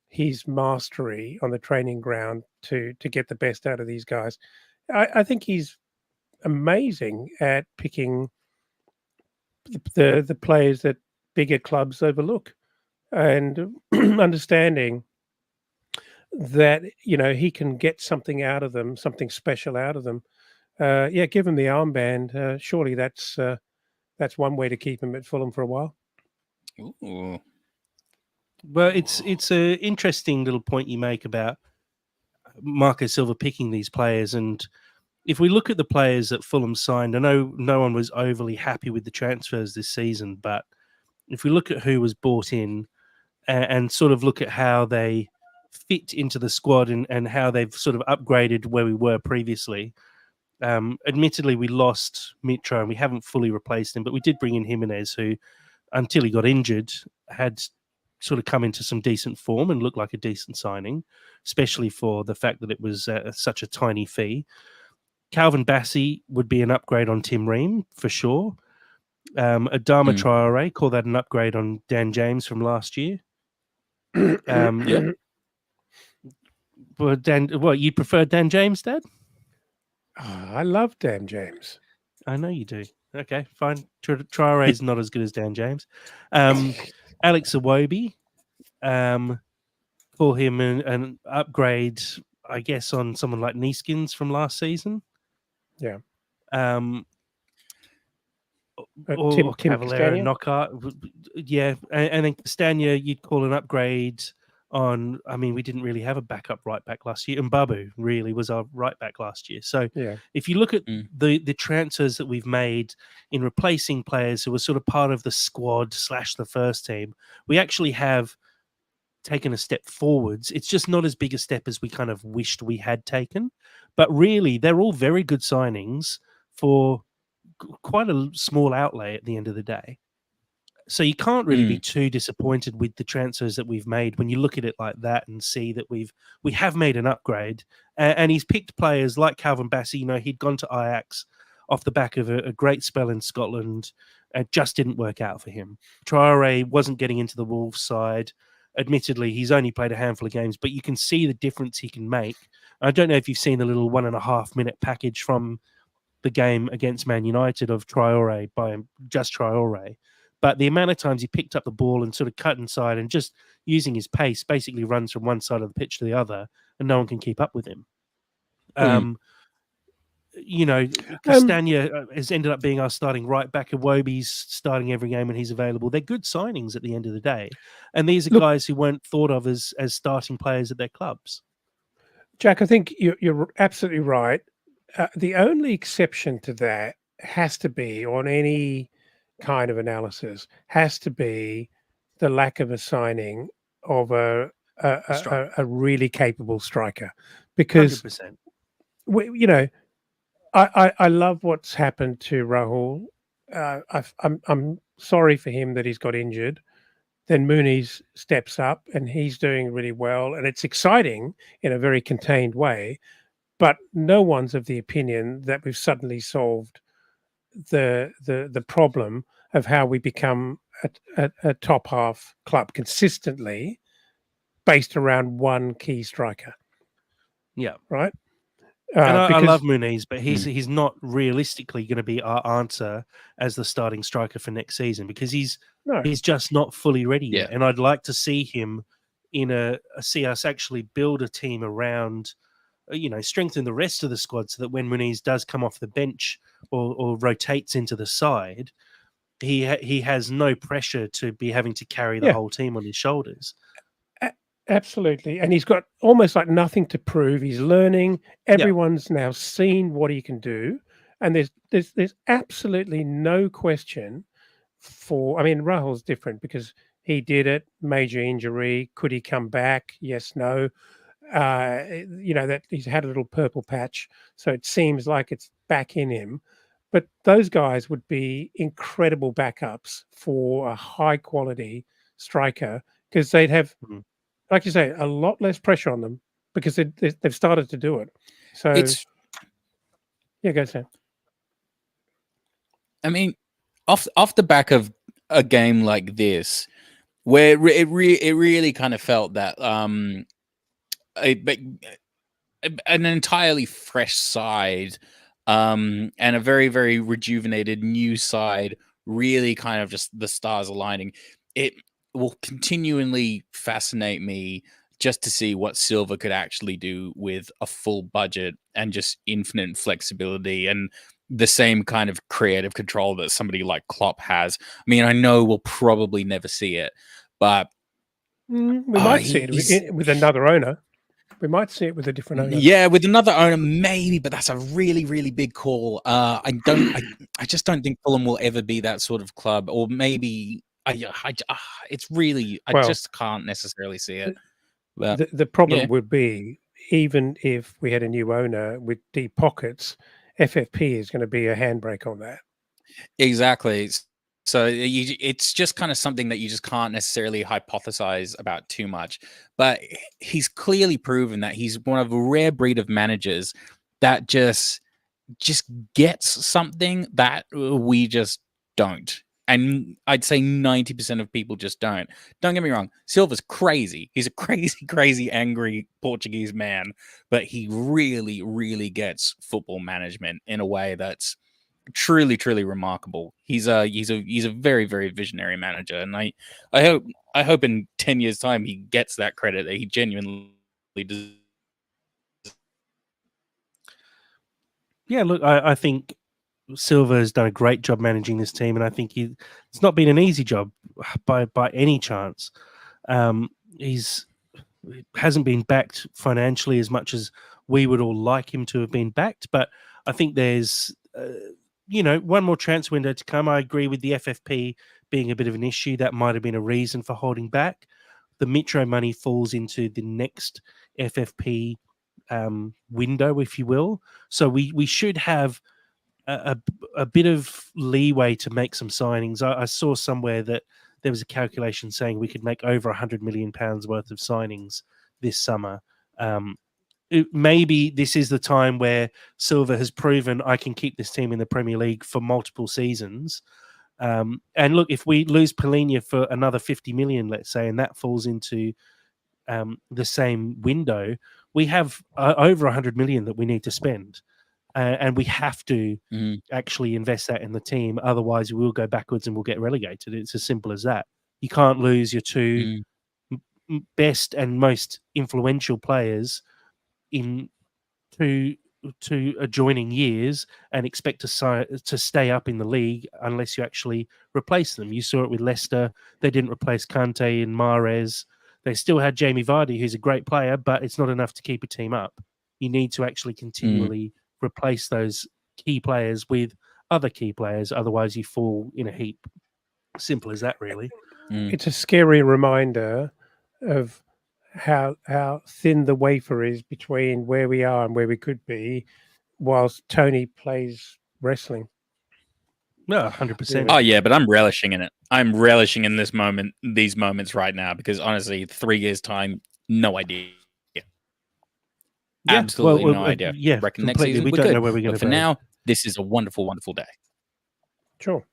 his mastery on the training ground to get the best out of these guys. I think he's amazing at picking the players that bigger clubs overlook, and understanding that he can get something out of them, something special out of them. Yeah, give him the armband. Surely that's one way to keep him at Fulham for a while. Ooh. Well, it's a interesting little point you make about Marco Silva picking these players, and if we look at the players that Fulham signed, I know no one was overly happy with the transfers this season, but if we look at who was bought in and sort of look at how they fit into the squad and how they've sort of upgraded where we were previously. Admittedly, we lost Mitro and we haven't fully replaced him, but we did bring in Jimenez, who, until he got injured, had sort of come into some decent form and looked like a decent signing, especially for the fact that it was such a tiny fee. Calvin Bassey would be an upgrade on Tim Ream for sure. Adama Traore, call that an upgrade on Dan James from last year. Yeah. Well, Dan, what you prefer Dan James, Dad? I love Dan James. I know you do. Okay, fine. Traore is not as good as Dan James. Alex Iwobi, call him an upgrade, I guess, on someone like Neeskins from last season. Yeah. Or Tim Cavallero, Castagna? Knockout. Yeah, and then Castagna, you'd call an upgrade on. I mean, we didn't really have a backup right back last year, and Babu really was our right back last year. So Yeah. if you look at the transfers that we've made in replacing players who were sort of part of the squad / the first team, we actually have taken a step forwards. It's just not as big a step as we kind of wished we had taken. But really, they're all very good signings for quite a small outlay at the end of the day. So you can't really be too disappointed with the transfers that we've made when you look at it like that and see that we have made an upgrade. And he's picked players like Calvin Bassey. He'd gone to Ajax off the back of a great spell in Scotland. It just didn't work out for him. Traore wasn't getting into the Wolves side. Admittedly, he's only played a handful of games, but you can see the difference he can make. I don't know if you've seen the little 1.5 minute package from the game against Man United of Traore by just Traore. But the amount of times he picked up the ball and sort of cut inside and just using his pace basically runs from one side of the pitch to the other and no one can keep up with him. Castagna has ended up being our starting right back. Iwobi's starting every game when he's available. They're good signings at the end of the day. And these are guys who weren't thought of as starting players at their clubs. Jack, I think you're absolutely right. The only exception to that has to be, on any kind of analysis, has to be the lack of a signing of a really capable striker, because 100%. I love what's happened to Rahul. I'm sorry for him that he's got injured. Then Mooney's steps up and he's doing really well, and it's exciting in a very contained way. But no one's of the opinion that we've suddenly solved the problem of how we become a top half club consistently based around one key striker. Yeah. Right. And I love Muniz, but he's not realistically going to be our answer as the starting striker for next season, because he's just not fully ready yet. And I'd like to see him see us actually build a team around, strengthen the rest of the squad so that when Muniz does come off the bench or rotates into the side, he has no pressure to be having to carry the whole team on his shoulders. Absolutely. And he's got almost like nothing to prove. He's learning. Everyone's now seen what he can do. And there's absolutely no question Rahul's different because he did it, major injury. Could he come back? Yes, no. That he's had a little purple patch. So it seems like it's back in him. But those guys would be incredible backups for a high quality striker because they'd have, like you say, a lot less pressure on them because they've started to do it. So It's, yeah, go Sam. I mean, off the back of a game like this, where it really kind of felt that an entirely fresh side, and a very, very rejuvenated new side, really kind of just the stars aligning. It will continually fascinate me just to see what Silva could actually do with a full budget and just infinite flexibility and the same kind of creative control that somebody like Klopp has. I mean, I know we'll probably never see it, but we might see it with another owner. We might see it with a different owner. Yeah, with another owner, maybe, but that's a really, really big call. I just don't think Fulham will ever be that sort of club, or maybe it's really, I just can't necessarily see it. But the problem would be, even if we had a new owner with deep pockets, FFP is going to be a handbrake on that. Exactly. So it's just kind of something that you just can't necessarily hypothesize about too much. But he's clearly proven that he's one of a rare breed of managers that just gets something that we just don't. And I'd say 90% of people just don't. Don't get me wrong. Silva's crazy. He's a crazy, crazy, angry Portuguese man. But he really, really gets football management in a way that's truly, truly remarkable. He's a very, very visionary manager, and I hope in 10 years' time he gets that credit that he genuinely deserves. Yeah, look, I think Silva has done a great job managing this team, and I think it's not been an easy job by any chance. He's hasn't been backed financially as much as we would all like him to have been backed, but I think there's one more transfer window to come. I agree with the FFP being a bit of an issue. That might have been a reason for holding back. The Mitro money falls into the next FFP window, if you will. So we should have a bit of leeway to make some signings. I saw somewhere that there was a calculation saying we could make over £100 million worth of signings this summer. Maybe this is the time where Silva has proven I can keep this team in the Premier League for multiple seasons. And look, if we lose Palhinha for another 50 million, let's say, and that falls into the same window, we have over 100 million that we need to spend. And we have to actually invest that in the team. Otherwise, we'll go backwards and we'll get relegated. It's as simple as that. You can't lose your two best and most influential players in two adjoining years and expect to stay up in the league unless you actually replace them. You saw it with Leicester. They didn't replace Kante and Mahrez. They still had Jamie Vardy, who's a great player, but it's not enough to keep a team up. You need to actually continually replace those key players with other key players. Otherwise, you fall in a heap. Simple as that, really. It's a scary reminder of how thin the wafer is between where we are and where we could be, whilst Tony plays wrestling. No, 100%. Oh yeah, but I'm relishing in it. I'm relishing in this moment, these moments right now, because honestly, 3 years time, no idea. Yeah, absolutely no idea. Yeah, reckon next completely. season We we're don't good. know where we're going But to for go. now, this is a wonderful, wonderful day. Sure.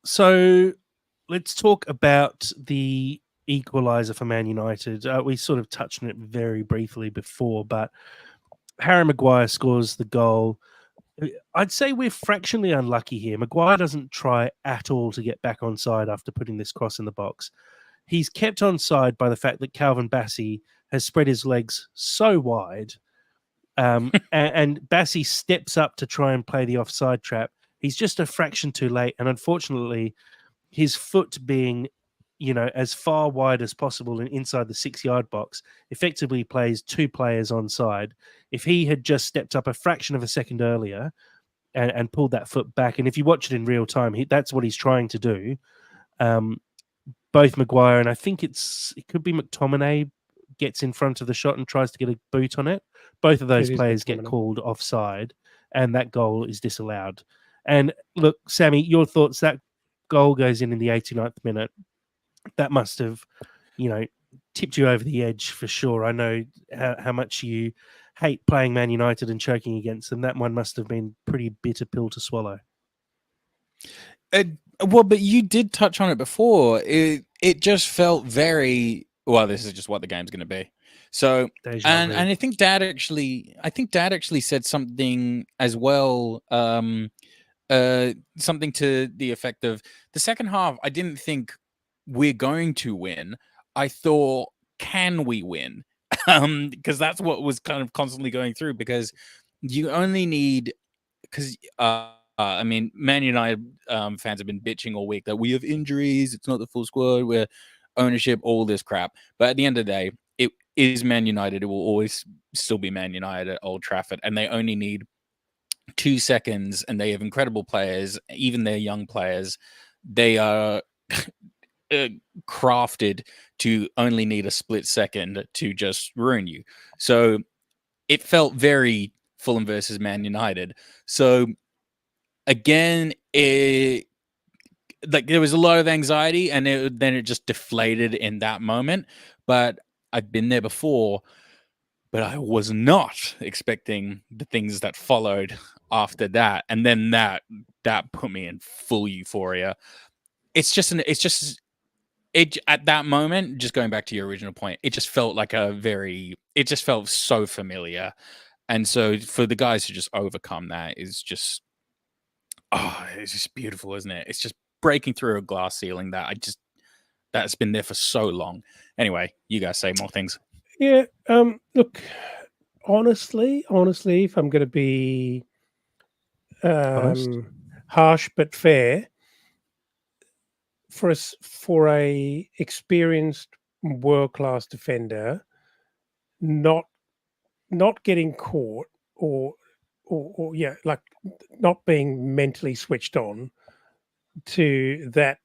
So let's talk about the equaliser for Man United. We sort of touched on it very briefly before, but Harry Maguire scores the goal. I'd say we're fractionally unlucky here. Maguire doesn't try at all to get back onside after putting this cross in the box. He's kept onside by the fact that Calvin Bassey has spread his legs so wide, and Bassey steps up to try and play the offside trap. He's just a fraction too late, and unfortunately, his foot being, as far wide as possible and inside the 6-yard box, effectively plays two players onside. If he had just stepped up a fraction of a second earlier and pulled that foot back, and if you watch it in real time, that's what he's trying to do. Both Maguire and I think it could be McTominay gets in front of the shot and tries to get a boot on it. Both of those players get called offside. and that goal is disallowed. And look, Sammy, your thoughts, that goal goes in the 89th minute. That must have, tipped you over the edge for sure. I know how much you hate playing Man United and choking against them. That one must have been pretty bitter pill to swallow. Well, but you did touch on it before. It just felt very well. This is just what the game's going to be. So, and I think Dad actually said something as well. Something to the effect of the second half. I didn't think we're going to win. I thought, can we win? Because that's what was kind of constantly going through. Because you only need, I mean, Man United fans have been bitching all week that we have injuries. It's not the full squad. We're ownership, all this crap. But at the end of the day, it is Man United. It will always still be Man United at Old Trafford, and they only need 2 seconds, and they have incredible players. Even their young players, they are crafted to only need a split second to just ruin you. So it felt very Fulham versus Man United. So again, there was a lot of anxiety, and then it just deflated in that moment. But I've been there before, but I was not expecting the things that followed after that, and then that put me in full euphoria. At that moment, just going back to your original point, it just felt like it just felt so familiar. And so for the guys to just overcome that is just, it's just beautiful, isn't it? It's just breaking through a glass ceiling that's been there for so long. Anyway, you guys say more things. Yeah. Look, honestly, if I'm going to be harsh but fair, for a experienced world-class defender, not getting caught or like not being mentally switched on to that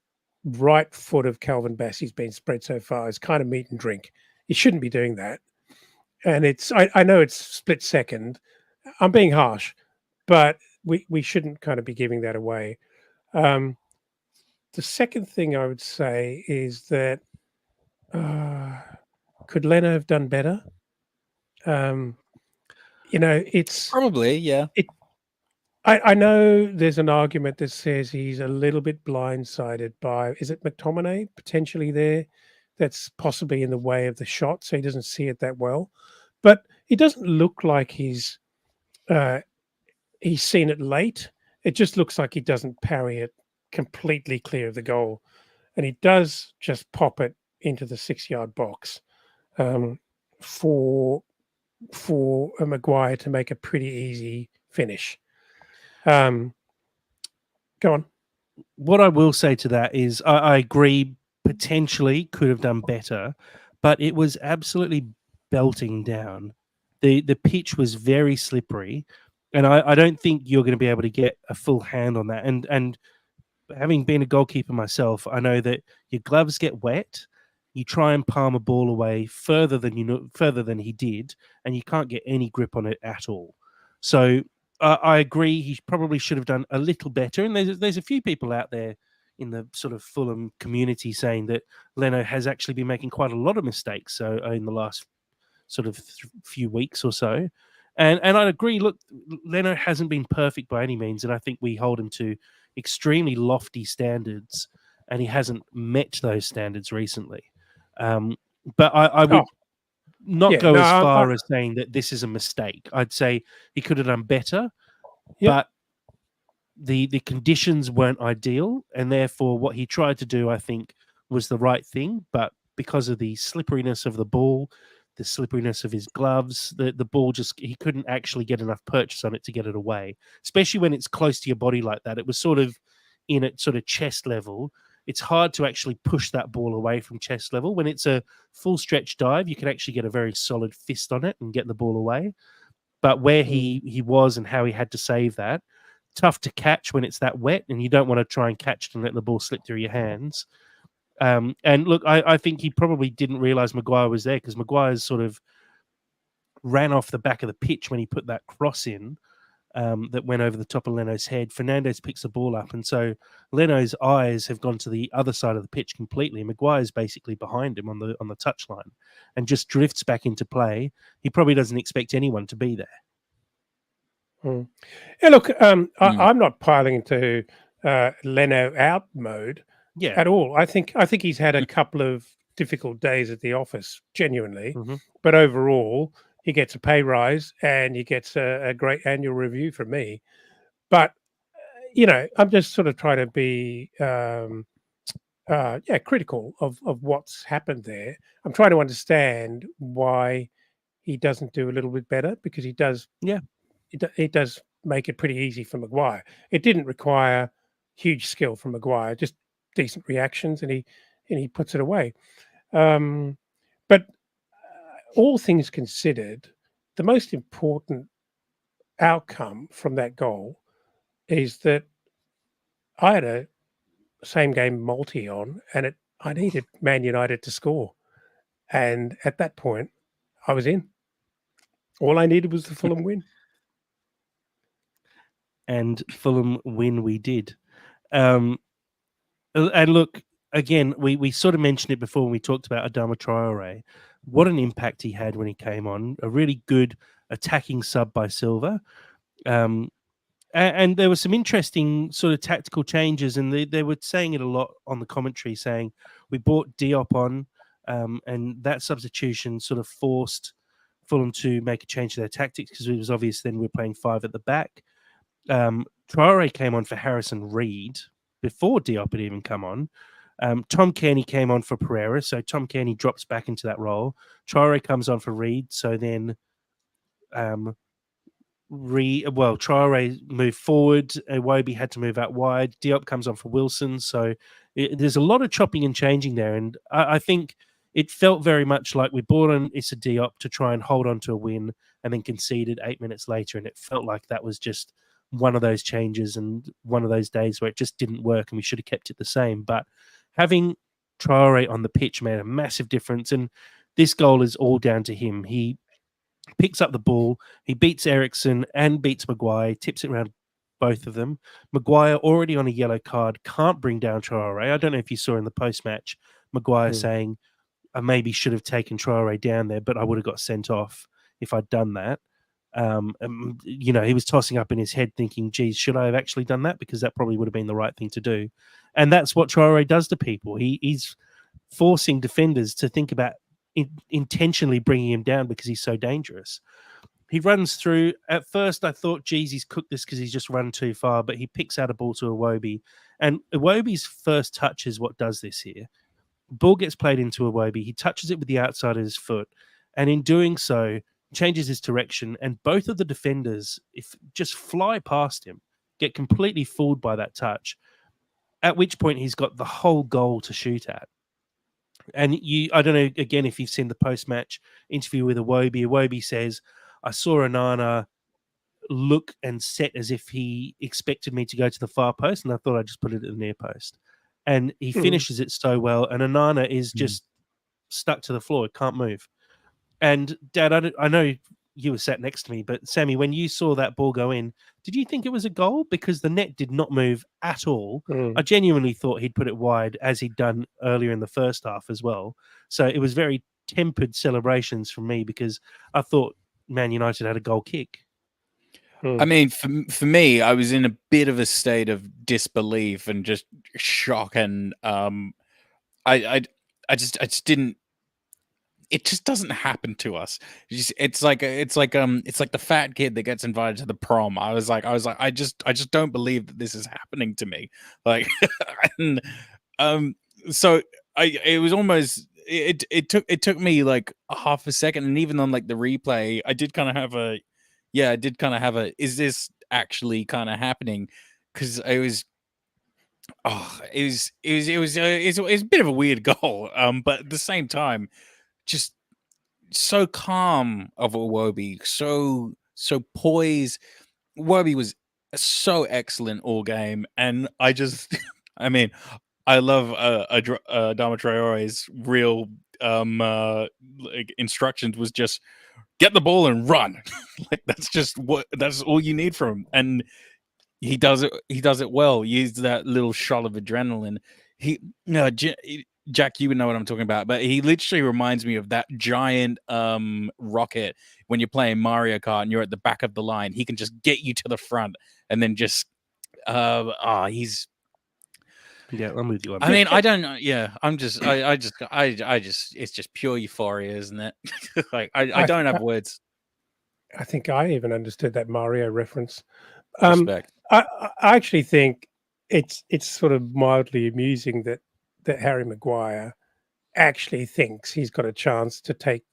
right foot of Calvin Bassey's been spread so far is kind of meat and drink. He shouldn't be doing that. And I know it's split second. I'm being harsh, but we shouldn't kind of be giving that away. The second thing I would say is that could Leno have done better? It's probably, yeah. I know there's an argument that says he's a little bit blindsided by, is it McTominay potentially there? That's possibly in the way of the shot, so he doesn't see it that well. But it doesn't look like he's seen it late. It just looks like he doesn't parry it completely clear of the goal, and he does just pop it into the 6-yard box for a Maguire to make a pretty easy finish. Go on. What I will say to that is I agree, potentially could have done better, but it was absolutely belting down. The pitch was very slippery, and I don't think you're going to be able to get a full hand on that. And having been a goalkeeper myself, I know that your gloves get wet. You try and palm a ball away further than he did, and you can't get any grip on it at all. So I agree, he probably should have done a little better. And there's a few people out there in the sort of Fulham community saying that Leno has actually been making quite a lot of mistakes in the last sort of few weeks or so. And I agree, look, Leno hasn't been perfect by any means, and I think we hold him to extremely lofty standards, and he hasn't met those standards recently. But I would not go as far as saying that this is a mistake. I'd say he could have done better, but the conditions weren't ideal, and therefore what he tried to do, I think, was the right thing. But because of the slipperiness of the ball, the slipperiness of his gloves, the ball he couldn't actually get enough purchase on it to get it away, especially when it's close to your body like that. It was sort of in at sort of chest level. It's hard to actually push that ball away from chest level. When it's a full stretch dive, you can actually get a very solid fist on it and get the ball away. But where he was and how he had to save that, tough to catch when it's that wet, and you don't want to try and catch it and let the ball slip through your hands. And look, I think he probably didn't realise Maguire was there, because Maguire's sort of ran off the back of the pitch when he put that cross in. that went over the top of Leno's head. Fernandes picks the ball up, and so Leno's eyes have gone to the other side of the pitch completely. Maguire's basically behind him on the touchline, and just drifts back into play. He probably doesn't expect anyone to be there. Yeah, look, I'm not piling into Leno out mode at all. I think he's had a couple of difficult days at the office, genuinely, but overall he gets a pay rise and he gets a great annual review from me. But I'm just sort of trying to be critical of what's happened there. I'm trying to understand why he doesn't do a little bit better, because he does. Yeah. It does make it pretty easy for Maguire. It didn't require huge skill from Maguire, just decent reactions, and he puts it away. But all things considered, the most important outcome from that goal is that I had a same game multi on, and I needed Man United to score, and at that point, I was in. All I needed was the Fulham win. And Fulham win we did. And look, again, we sort of mentioned it before when we talked about Adama Traore. What an impact he had when he came on. A really good attacking sub by Silva. And there were some interesting sort of tactical changes, and they were saying it a lot on the commentary, saying we brought Diop on, and that substitution sort of forced Fulham to make a change to their tactics, because it was obvious then we're playing 5 at the back. Traore came on for Harrison Reed before Diop had even come on. Tom Cairney came on for Pereira, so Tom Cairney drops back into that role. Traore comes on for Reed, so then Traore moved forward. Iwobi had to move out wide. Diop comes on for Wilson, so there's a lot of chopping and changing there, and I think it felt very much like we brought on Issa Diop to try and hold on to a win, and then conceded 8 minutes later, and it felt like that was just one of those changes and one of those days where it just didn't work and we should have kept it the same. But having Traore on the pitch made a massive difference, and this goal is all down to him. He picks up the ball, he beats Eriksson and beats Maguire, tips it around both of them. Maguire, already on a yellow card, can't bring down Traore. I don't know if you saw in the post-match Maguire saying, I maybe should have taken Traore down there, but I would have got sent off if I'd done that. He was tossing up in his head thinking, geez, should I have actually done that? Because that probably would have been the right thing to do. And that's what Traore does to people. He's forcing defenders to think about intentionally bringing him down because he's so dangerous. He runs through. At first, I thought, geez, he's cooked this because he's just run too far, but he picks out a ball to Iwobi. And Iwobi's first touch is what does this here. Ball gets played into Iwobi. He touches it with the outside of his foot. And in doing so, changes his direction, and both of the defenders just fly past him, get completely fooled by that touch, at which point he's got the whole goal to shoot at. And I don't know, again, if you've seen the post-match interview with Iwobi. Iwobi says, I saw Onana look and set as if he expected me to go to the far post, and I thought I'd just put it at the near post. And he finishes it so well, and Onana is just stuck to the floor, can't move. And Dad, I know you were sat next to me, but Sammy, when you saw that ball go in, did you think it was a goal? Because the net did not move at all. I genuinely thought he'd put it wide, as he'd done earlier in the first half as well. So it was very tempered celebrations from me, because I thought Man United had a goal kick. I mean, for me, I was in a bit of a state of disbelief and just shock, and I just didn't. It just doesn't happen to us. It's like the fat kid that gets invited to the prom. I was like, I just don't believe that this is happening to me. Like, and so it was almost. It took me like a half a second, and even on like the replay, I did kind of have a. Is this actually kind of happening? Because it was a bit of a weird goal. But at the same time, just so calm of Iwobi, so poised. Iwobi was so excellent all game, and I just, I mean, I love Adama Traore's real instructions was just get the ball and run. Like that's all you need from him, and he does it well. He uses that little shot of adrenaline. Jack, you would know what I'm talking about, but he literally reminds me of that giant rocket when you're playing Mario Kart and you're at the back of the line. He can just get you to the front and then just he's. Yeah, I'm with you on I that. mean, I don't know. Yeah, I'm just, I just, it's just pure euphoria, isn't it? Like, I don't have words. I think I even understood that Mario reference. Respect. I actually think it's sort of mildly amusing that Harry Maguire actually thinks he's got a chance to take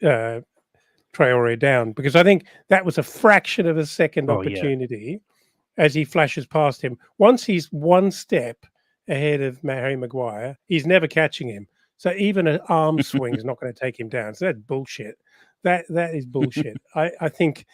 Traore down, because I think that was a fraction of a second opportunity as he flashes past him. Once he's one step ahead of Harry Maguire, he's never catching him. So even an arm swing is not going to take him down. So that's bullshit. That is bullshit. I think,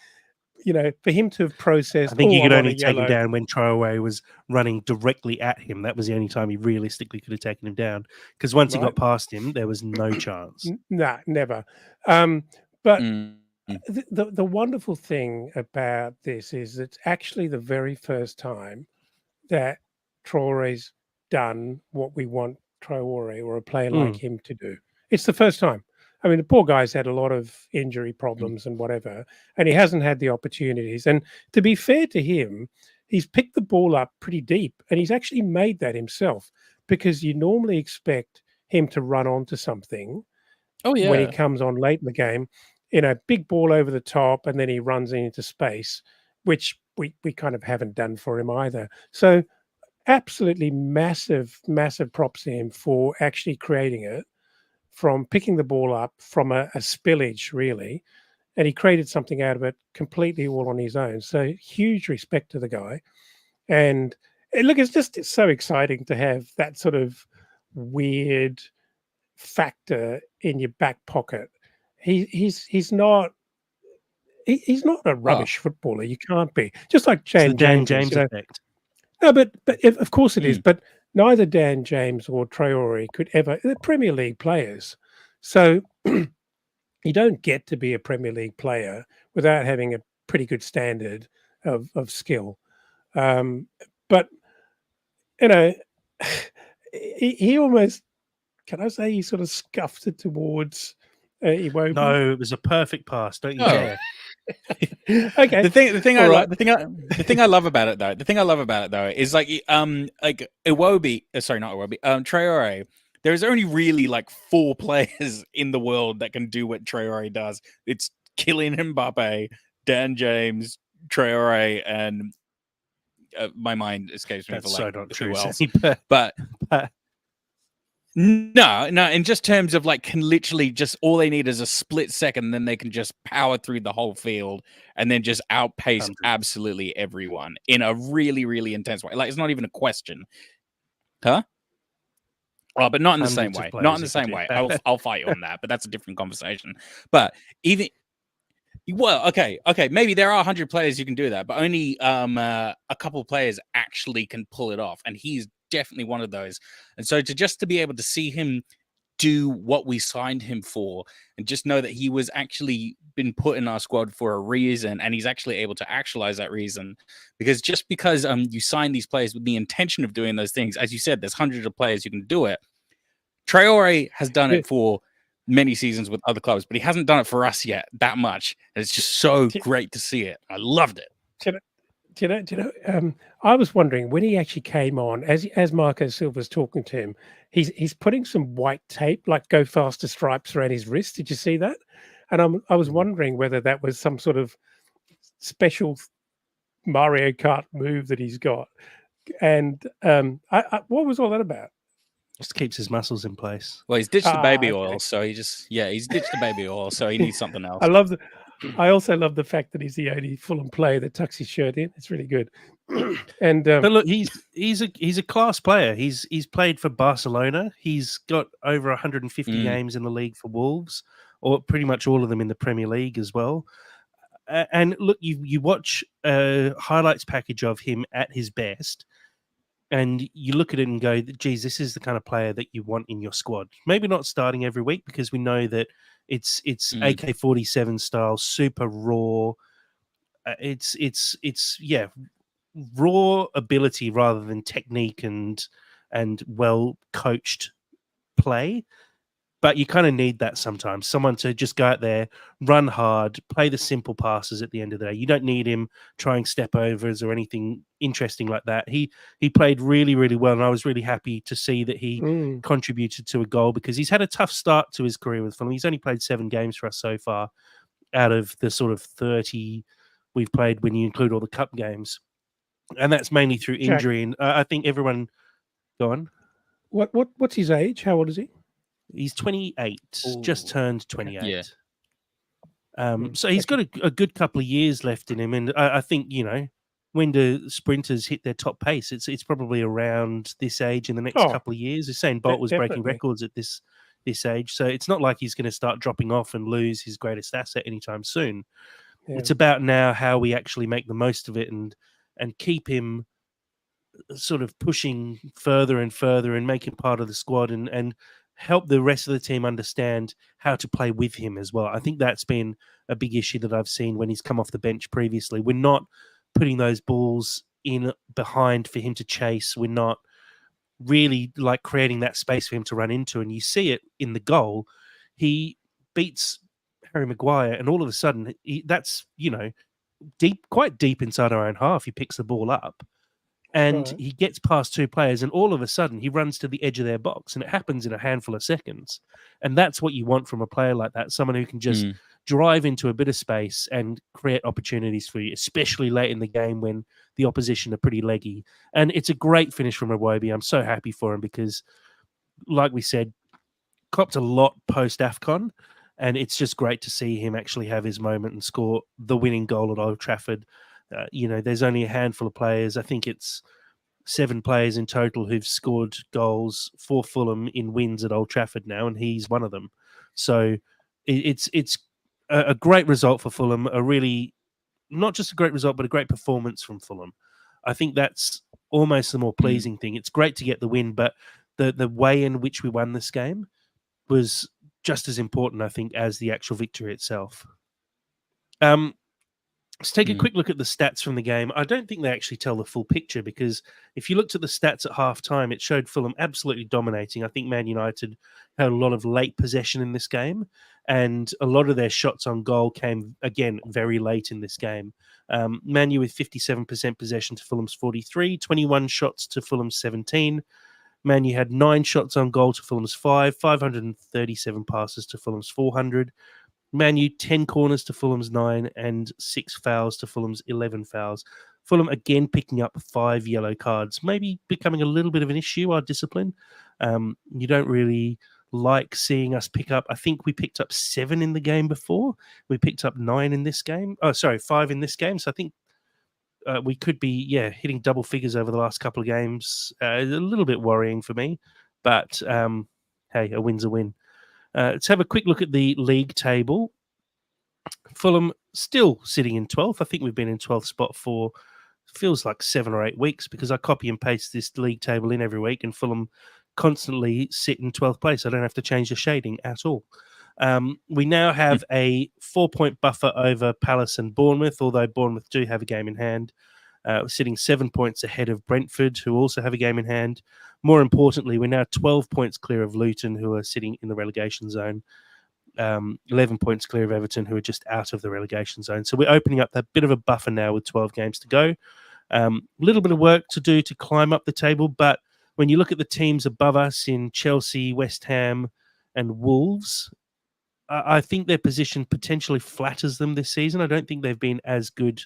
for him to have processed. I think you could only take him down when Traore was running directly at him. That was the only time he realistically could have taken him down. Because once he got past him, there was no chance. Nah, never. But the wonderful thing about this is it's actually the very first time that Traore's done what we want Traore or a player like him to do. It's the first time. I mean, the poor guy's had a lot of injury problems and whatever, and he hasn't had the opportunities. And to be fair to him, he's picked the ball up pretty deep, and he's actually made that himself, because you normally expect him to run onto something when he comes on late in the game, big ball over the top, and then he runs into space, which we kind of haven't done for him either. So absolutely massive props to him for actually creating it, from picking the ball up from a spillage, really. And he created something out of it completely all on his own. So huge respect to the guy. And look, it's so exciting to have that sort of weird factor in your back pocket. He's not a rubbish footballer. You can't be. Just like Dan James effect. No, but of course it is. But neither Dan James or Traore could ever. They're Premier League players, so you don't get to be a Premier League player without having a pretty good standard of skill. But he almost, can I say, he sort of scuffed it towards Iwobi. No, it was a perfect pass. Don't you dare. Okay. The thing I love about it though is like Iwobi, sorry, not Iwobi, Traore. There's only really like 4 players in the world that can do what Traore does. It's Kylian Mbappe, Dan James, Traore, and my mind escapes me. That's for like so not who true. else. But no, in just terms of like, can literally just, all they need is a split second, then they can just power through the whole field and then just outpace absolutely everyone in a really, really intense way. Like, it's not even a question. Huh? Oh, but not in the same way. Not in the same way. I'll fight you on that, but that's a different conversation. But even, well, okay, maybe there are 100 players who can do that, but only a couple of players actually can pull it off, and he's definitely one of those. And so to be able to see him do what we signed him for, and just know that he was actually been put in our squad for a reason, and he's actually able to actualize that reason, because just because you sign these players with the intention of doing those things, as you said, there's hundreds of players who can do it. Traore has done it for many seasons with other clubs, but he hasn't done it for us yet that much. And it's just so great to see it. I loved it. Do you know? I was wondering when he actually came on, as Marco Silva's talking to him, he's putting some white tape, like go faster stripes, around his wrist. Did you see that? And I was wondering whether that was some sort of special Mario Kart move that he's got. And what was all that about? Just keeps his muscles in place. Well, he's ditched the baby oil, so he's ditched the baby oil, so he needs something else. I also love the fact that he's the only Fulham player that tucks his shirt in. It's really good. And but look, he's a class player. He's played for Barcelona. He's got over 150 games in the league for Wolves, or pretty much all of them in the Premier League as well. And look, you watch a highlights package of him at his best, and you look at it and go, geez, this is the kind of player that you want in your squad. Maybe not starting every week, because we know that It's AK-47 style, super raw. It's raw ability rather than technique and well coached play. But you kind of need that sometimes. Someone to just go out there, run hard, play the simple passes at the end of the day. You don't need him trying step overs or anything interesting like that. He played really, really well, and I was really happy to see that he contributed to a goal because he's had a tough start to his career with Fulham. He's only played 7 games for us so far out of the sort of 30 we've played when you include all the cup games. And that's mainly through injury. And I think everyone... Go on. What's his age? How old is he? He's 28, just turned 28. Yeah. So he's got a good couple of years left in him. And I think, when the sprinters hit their top pace, it's probably around this age in the next couple of years. Usain Bolt was breaking records at this age. So it's not like he's going to start dropping off and lose his greatest asset anytime soon. Yeah. It's about now how we actually make the most of it and keep him sort of pushing further and further and make him part of the squad and help the rest of the team understand how to play with him as well. I think that's been a big issue that I've seen when he's come off the bench previously. We're not putting those balls in behind for him to chase. We're not really like creating that space for him to run into. And you see it in the goal. He beats Harry Maguire and all of a sudden that's, quite deep inside our own half. He picks the ball up. And he gets past 2 players, and all of a sudden he runs to the edge of their box, and it happens in a handful of seconds. And that's what you want from a player like that, someone who can just drive into a bit of space and create opportunities for you, especially late in the game when the opposition are pretty leggy. And it's a great finish from Iwobi. I'm so happy for him because, like we said, copped a lot post-AFCON, and it's just great to see him actually have his moment and score the winning goal at Old Trafford. There's only a handful of players. I think it's 7 players in total who've scored goals for Fulham in wins at Old Trafford now, and he's one of them. So it's a great result for Fulham, a really, not just a great result, but a great performance from Fulham. I think that's almost the more pleasing thing. It's great to get the win, but the way in which we won this game was just as important, I think, as the actual victory itself. Let's take a quick look at the stats from the game. I don't think they actually tell the full picture because if you looked at the stats at half-time, it showed Fulham absolutely dominating. I think Man United had a lot of late possession in this game, and a lot of their shots on goal came, again, very late in this game. Man U with 57% possession to Fulham's 43, 21 shots to Fulham's 17. Man U had 9 shots on goal to Fulham's 5, 537 passes to Fulham's 400. Man U 10 corners to Fulham's 9 and 6 fouls to Fulham's 11 fouls. Fulham again picking up 5 yellow cards, maybe becoming a little bit of an issue, our discipline. You don't really like seeing us pick up. I think we picked up 7 in the game before. We picked up 9 in this game. 5 in this game. So I think we could be, hitting double figures over the last couple of games. A little bit worrying for me, but hey, a win's a win. Let's have a quick look at the league table. Fulham still sitting in 12th. I think we've been in 12th spot for feels like 7 or 8 weeks because I copy and paste this league table in every week and Fulham constantly sit in 12th place. I don't have to change the shading at all. We now have a 4-point buffer over Palace and Bournemouth, although Bournemouth do have a game in hand. We're sitting 7 points ahead of Brentford, who also have a game in hand. More importantly, we're now 12 points clear of Luton, who are sitting in the relegation zone. 11 points clear of Everton, who are just out of the relegation zone. So we're opening up that bit of a buffer now with 12 games to go. A little bit of work to do to climb up the table, but when you look at the teams above us in Chelsea, West Ham, and Wolves, I think their position potentially flatters them this season. I don't think they've been as good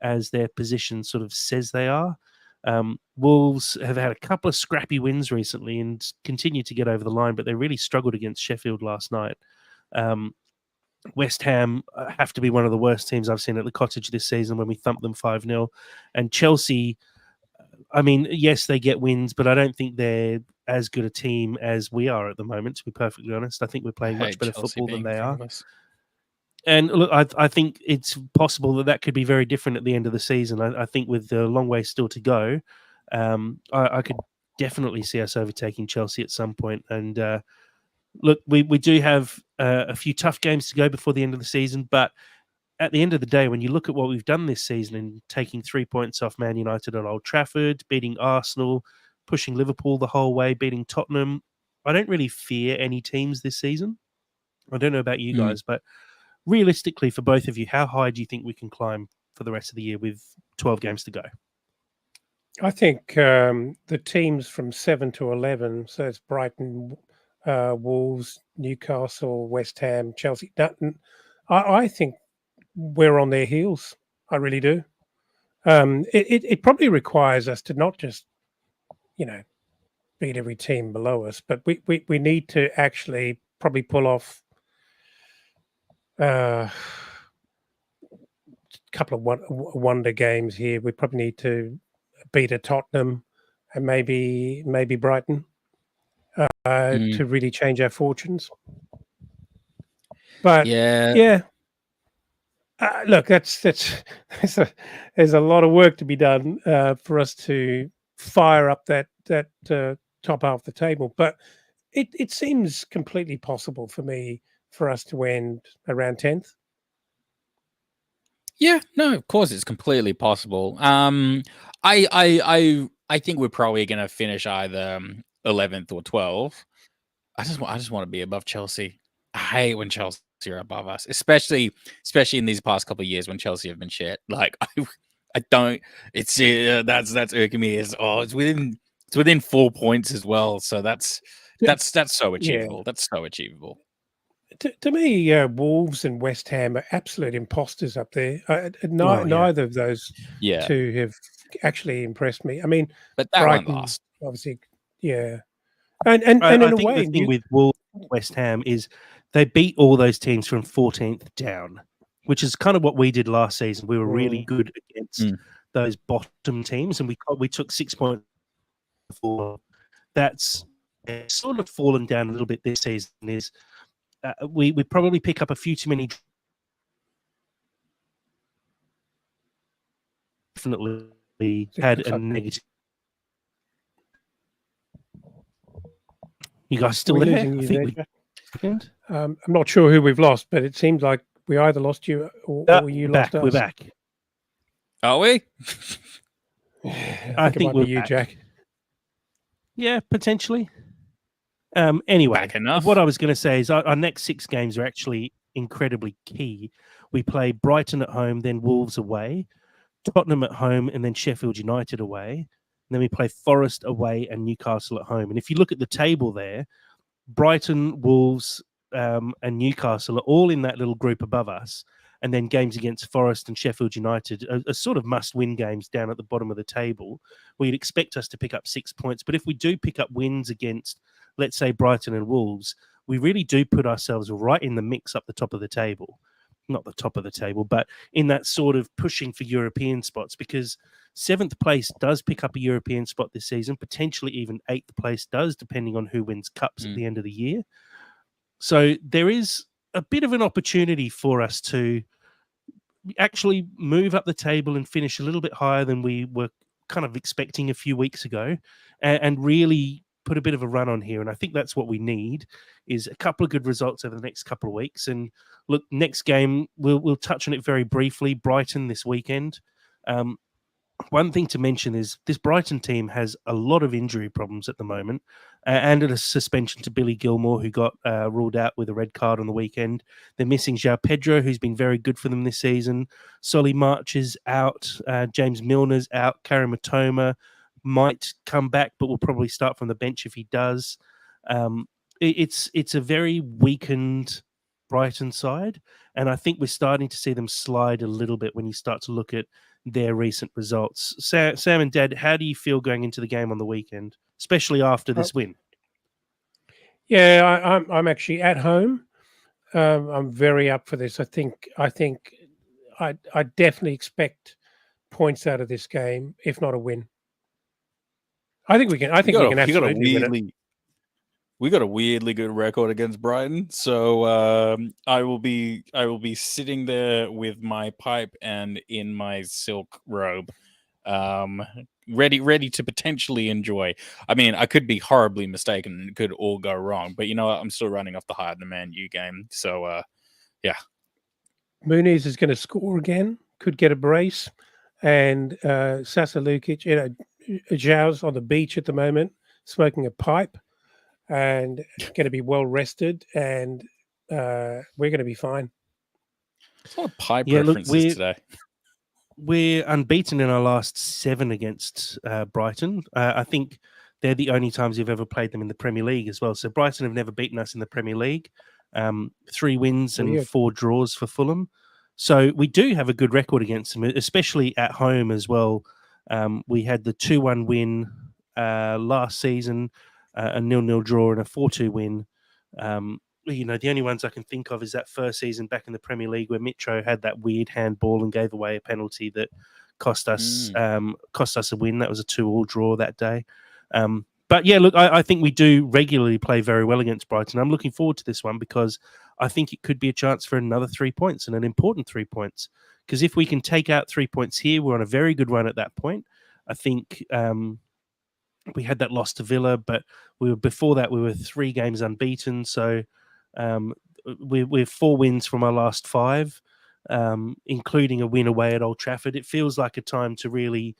as their position sort of says they are. Wolves have had a couple of scrappy wins recently and continue to get over the line, but they really struggled against Sheffield last night. West Ham have to be one of the worst teams I've seen at the Cottage this season when we thumped them 5-0. And Chelsea, I mean, yes, they get wins, but I don't think they're as good a team as we are at the moment, to be perfectly honest. I think we're playing much better football than they are. And look, I think it's possible that could be very different at the end of the season. I think with the long way still to go, I could definitely see us overtaking Chelsea at some point. And look, we do have a few tough games to go before the end of the season, but at the end of the day, when you look at what we've done this season and taking 3 points off Man United at Old Trafford, beating Arsenal, pushing Liverpool the whole way, beating Tottenham, I don't really fear any teams this season. I don't know about you guys, but realistically, for both of you, how high do you think we can climb for the rest of the year with 12 games to go? I think the teams from 7 to 11, so it's Brighton, Wolves, Newcastle, West Ham, Chelsea. I think we're on their heels. I really do. It probably requires us to not just, beat every team below us, but we need to actually probably pull off a couple of wonder games here. We probably need to beat a Tottenham and maybe Brighton to really change our fortunes. But yeah. Look, there's a lot of work to be done for us to fire up that top half of the table. But it seems completely possible for me for us to end around 10th. Yeah, no, of course it's completely possible. I think we're probably going to finish either 11th or 12th. I just want to be above Chelsea. I hate when Chelsea are above us, especially in these past couple of years when Chelsea have been shit. Like I don't. It's that's irking me. It's within 4 points as well. So that's so achievable. Yeah. That's so achievable. To me, Wolves and West Ham are absolute imposters up there. Neither of those two have actually impressed me. I mean, but that Brighton, one lost, obviously, yeah. And in I a think way, the thing with Wolves and West Ham is they beat all those teams from 14th down, which is kind of what we did last season. We were really good against those bottom teams, and we took 6 points. That's sort of fallen down a little bit this season. Is we probably pick up a few too many. Definitely had a negative. You guys still there? I think I'm not sure who we've lost, but it seems like we either lost you or you lost us. We're back. Are we? I think it might be you, Jack. Yeah, potentially. Anyway, what I was going to say is our next 6 games are actually incredibly key. We play Brighton at home, then Wolves away, Tottenham at home, and then Sheffield United away. And then we play Forest away and Newcastle at home. And if you look at the table there, Brighton, Wolves, and Newcastle are all in that little group above us. And then games against Forest and Sheffield United are sort of must-win games down at the bottom of the table, where you'd expect us to pick up 6 points. But if we do pick up wins against, let's say, Brighton and Wolves, we really do put ourselves right in the mix up the top of the table. Not the top of the table, but in that sort of pushing for European spots, because 7th place does pick up a European spot this season, potentially even 8th place does, depending on who wins cups at the end of the year. So there is a bit of an opportunity for us to actually move up the table and finish a little bit higher than we were kind of expecting a few weeks ago, and really put a bit of a run on here. And I think that's what we need, is a couple of good results over the next couple of weeks. And look, next game, we'll touch on it very briefly. Brighton this weekend. One thing to mention is this Brighton team has a lot of injury problems at the moment, and a suspension to Billy Gilmore, who got ruled out with a red card on the weekend. They're missing João Pedro, who's been very good for them this season. Solly March is out. James Milner's out. Karim Matoma might come back, but will probably start from the bench if he does. It's a very weakened Brighton side, and I think we're starting to see them slide a little bit when you start to look at their recent results. Sam and Dad, how do you feel going into the game on the weekend, especially after this win? Yeah, I'm actually at home. I'm very up for this. I think I definitely expect points out of this game, if not a win. I think we can. I think we can absolutely win it. We got a weirdly good record against Brighton, so I will be sitting there with my pipe and in my silk robe, ready to potentially enjoy. I mean, I could be horribly mistaken and it could all go wrong, but you know what? I'm still running off the high in the Man U game. So, yeah. Muniz is going to score again, could get a brace. And Sasa Lukic, Zhao's on the beach at the moment, smoking a pipe and going to be well rested. And we're going to be fine. There's a lot of pipe Yeah, look, references today. We're unbeaten in our last 7 against Brighton. I think they're the only times we've ever played them in the Premier League as well. So Brighton have never beaten us in the Premier League. 3 wins and Weird. 4 draws for Fulham. So we do have a good record against them, especially at home as well. We had the 2-1 win last season, a 0-0 draw and a 4-2 win. The only ones I can think of is that first season back in the Premier League where Mitro had that weird handball and gave away a penalty that cost us a win. That was a 2-2 draw that day. But yeah, look, I think we do regularly play very well against Brighton. I'm looking forward to this one because I think it could be a chance for another 3 points and an important 3 points. Because if we can take out 3 points here, we're on a very good run at that point. I think we had that loss to Villa, but before that we were 3 games unbeaten. So we're 4 wins from our last 5, including a win away at Old Trafford. It feels like a time to really,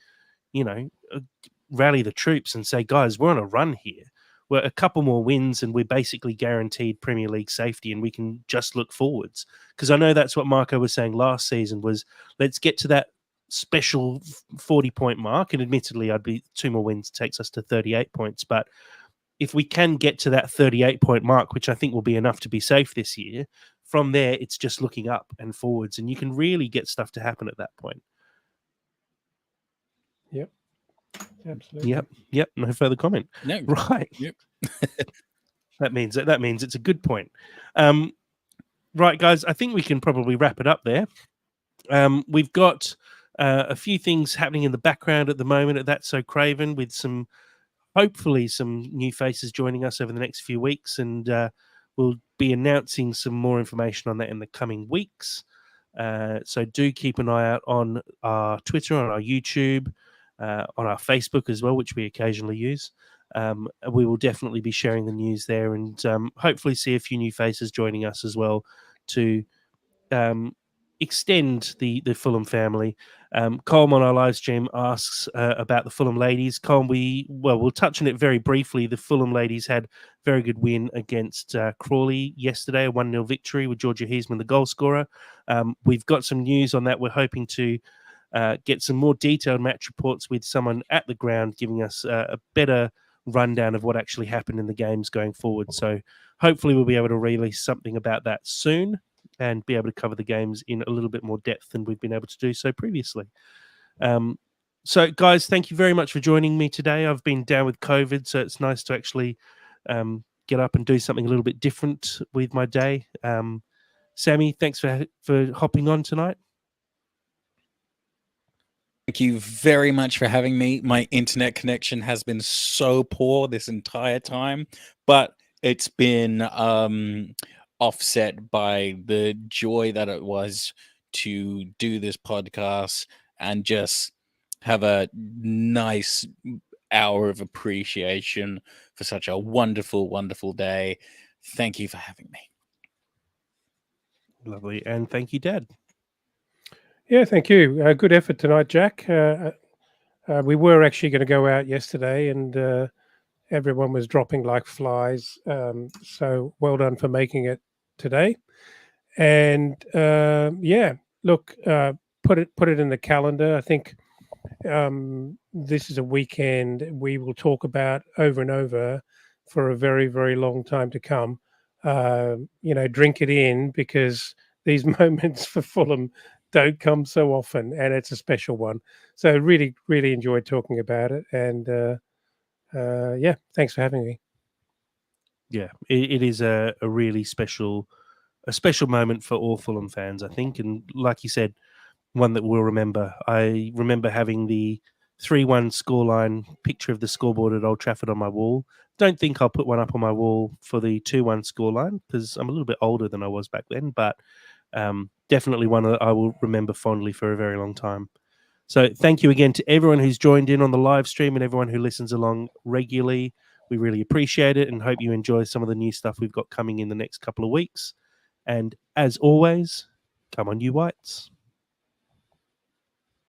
rally the troops and say, guys, we're on a run here. We're a couple more wins and we're basically guaranteed Premier League safety and we can just look forwards. Because I know that's what Marco was saying last season was, let's get to that special 40-point mark. And admittedly, 2 more wins takes us to 38 points. But if we can get to that 38-point mark, which I think will be enough to be safe this year, from there, it's just looking up and forwards. And you can really get stuff to happen at that point. Yep. Absolutely. Yep. No further comment. No. Right. Yep. That means it's a good point. Right, guys, I think we can probably wrap it up there. We've got a few things happening in the background at the moment at That's So Craven with hopefully some new faces joining us over the next few weeks, and we'll be announcing some more information on that in the coming weeks. So do keep an eye out on our Twitter, on our YouTube, on our Facebook as well, which we occasionally use. We will definitely be sharing the news there and hopefully see a few new faces joining us as well to extend the Fulham family. Colm on our live stream asks about the Fulham ladies. Colm, we'll touch on it very briefly. The Fulham ladies had a very good win against Crawley yesterday, a 1-0 victory with Georgia Heisman, the goal scorer. We've got some news on that. We're hoping to get some more detailed match reports with someone at the ground giving us a better rundown of what actually happened in the games going forward. So hopefully we'll be able to release something about that soon and be able to cover the games in a little bit more depth than we've been able to do so previously. So guys, thank you very much for joining me today. I've been down with COVID, so it's nice to actually get up and do something a little bit different with my day. Sammy, thanks for hopping on tonight. Thank you very much for having me. My internet connection has been so poor this entire time, but it's been offset by the joy that it was to do this podcast and just have a nice hour of appreciation for such a wonderful, wonderful day. Thank you for having me. Lovely. And thank you, Dad. Yeah, thank you. Good effort tonight, Jack. We were actually going to go out yesterday and everyone was dropping like flies. So well done for making it today. And look, put it in the calendar. I think this is a weekend we will talk about over and over for a very, very long time to come. Drink it in because these moments for Fulham don't come so often, and it's a special one. So really, really enjoyed talking about it. And thanks for having me. Yeah, it is a really special moment for all Fulham fans, I think. And like you said, one that we'll remember. I remember having the 3-1 scoreline picture of the scoreboard at Old Trafford on my wall. Don't think I'll put one up on my wall for the 2-1 scoreline because I'm a little bit older than I was back then, but definitely one that I will remember fondly for a very long time. So thank you again to everyone who's joined in on the live stream and everyone who listens along regularly. We really appreciate it and hope you enjoy some of the new stuff we've got coming in the next couple of weeks. And as always, come on, you Whites.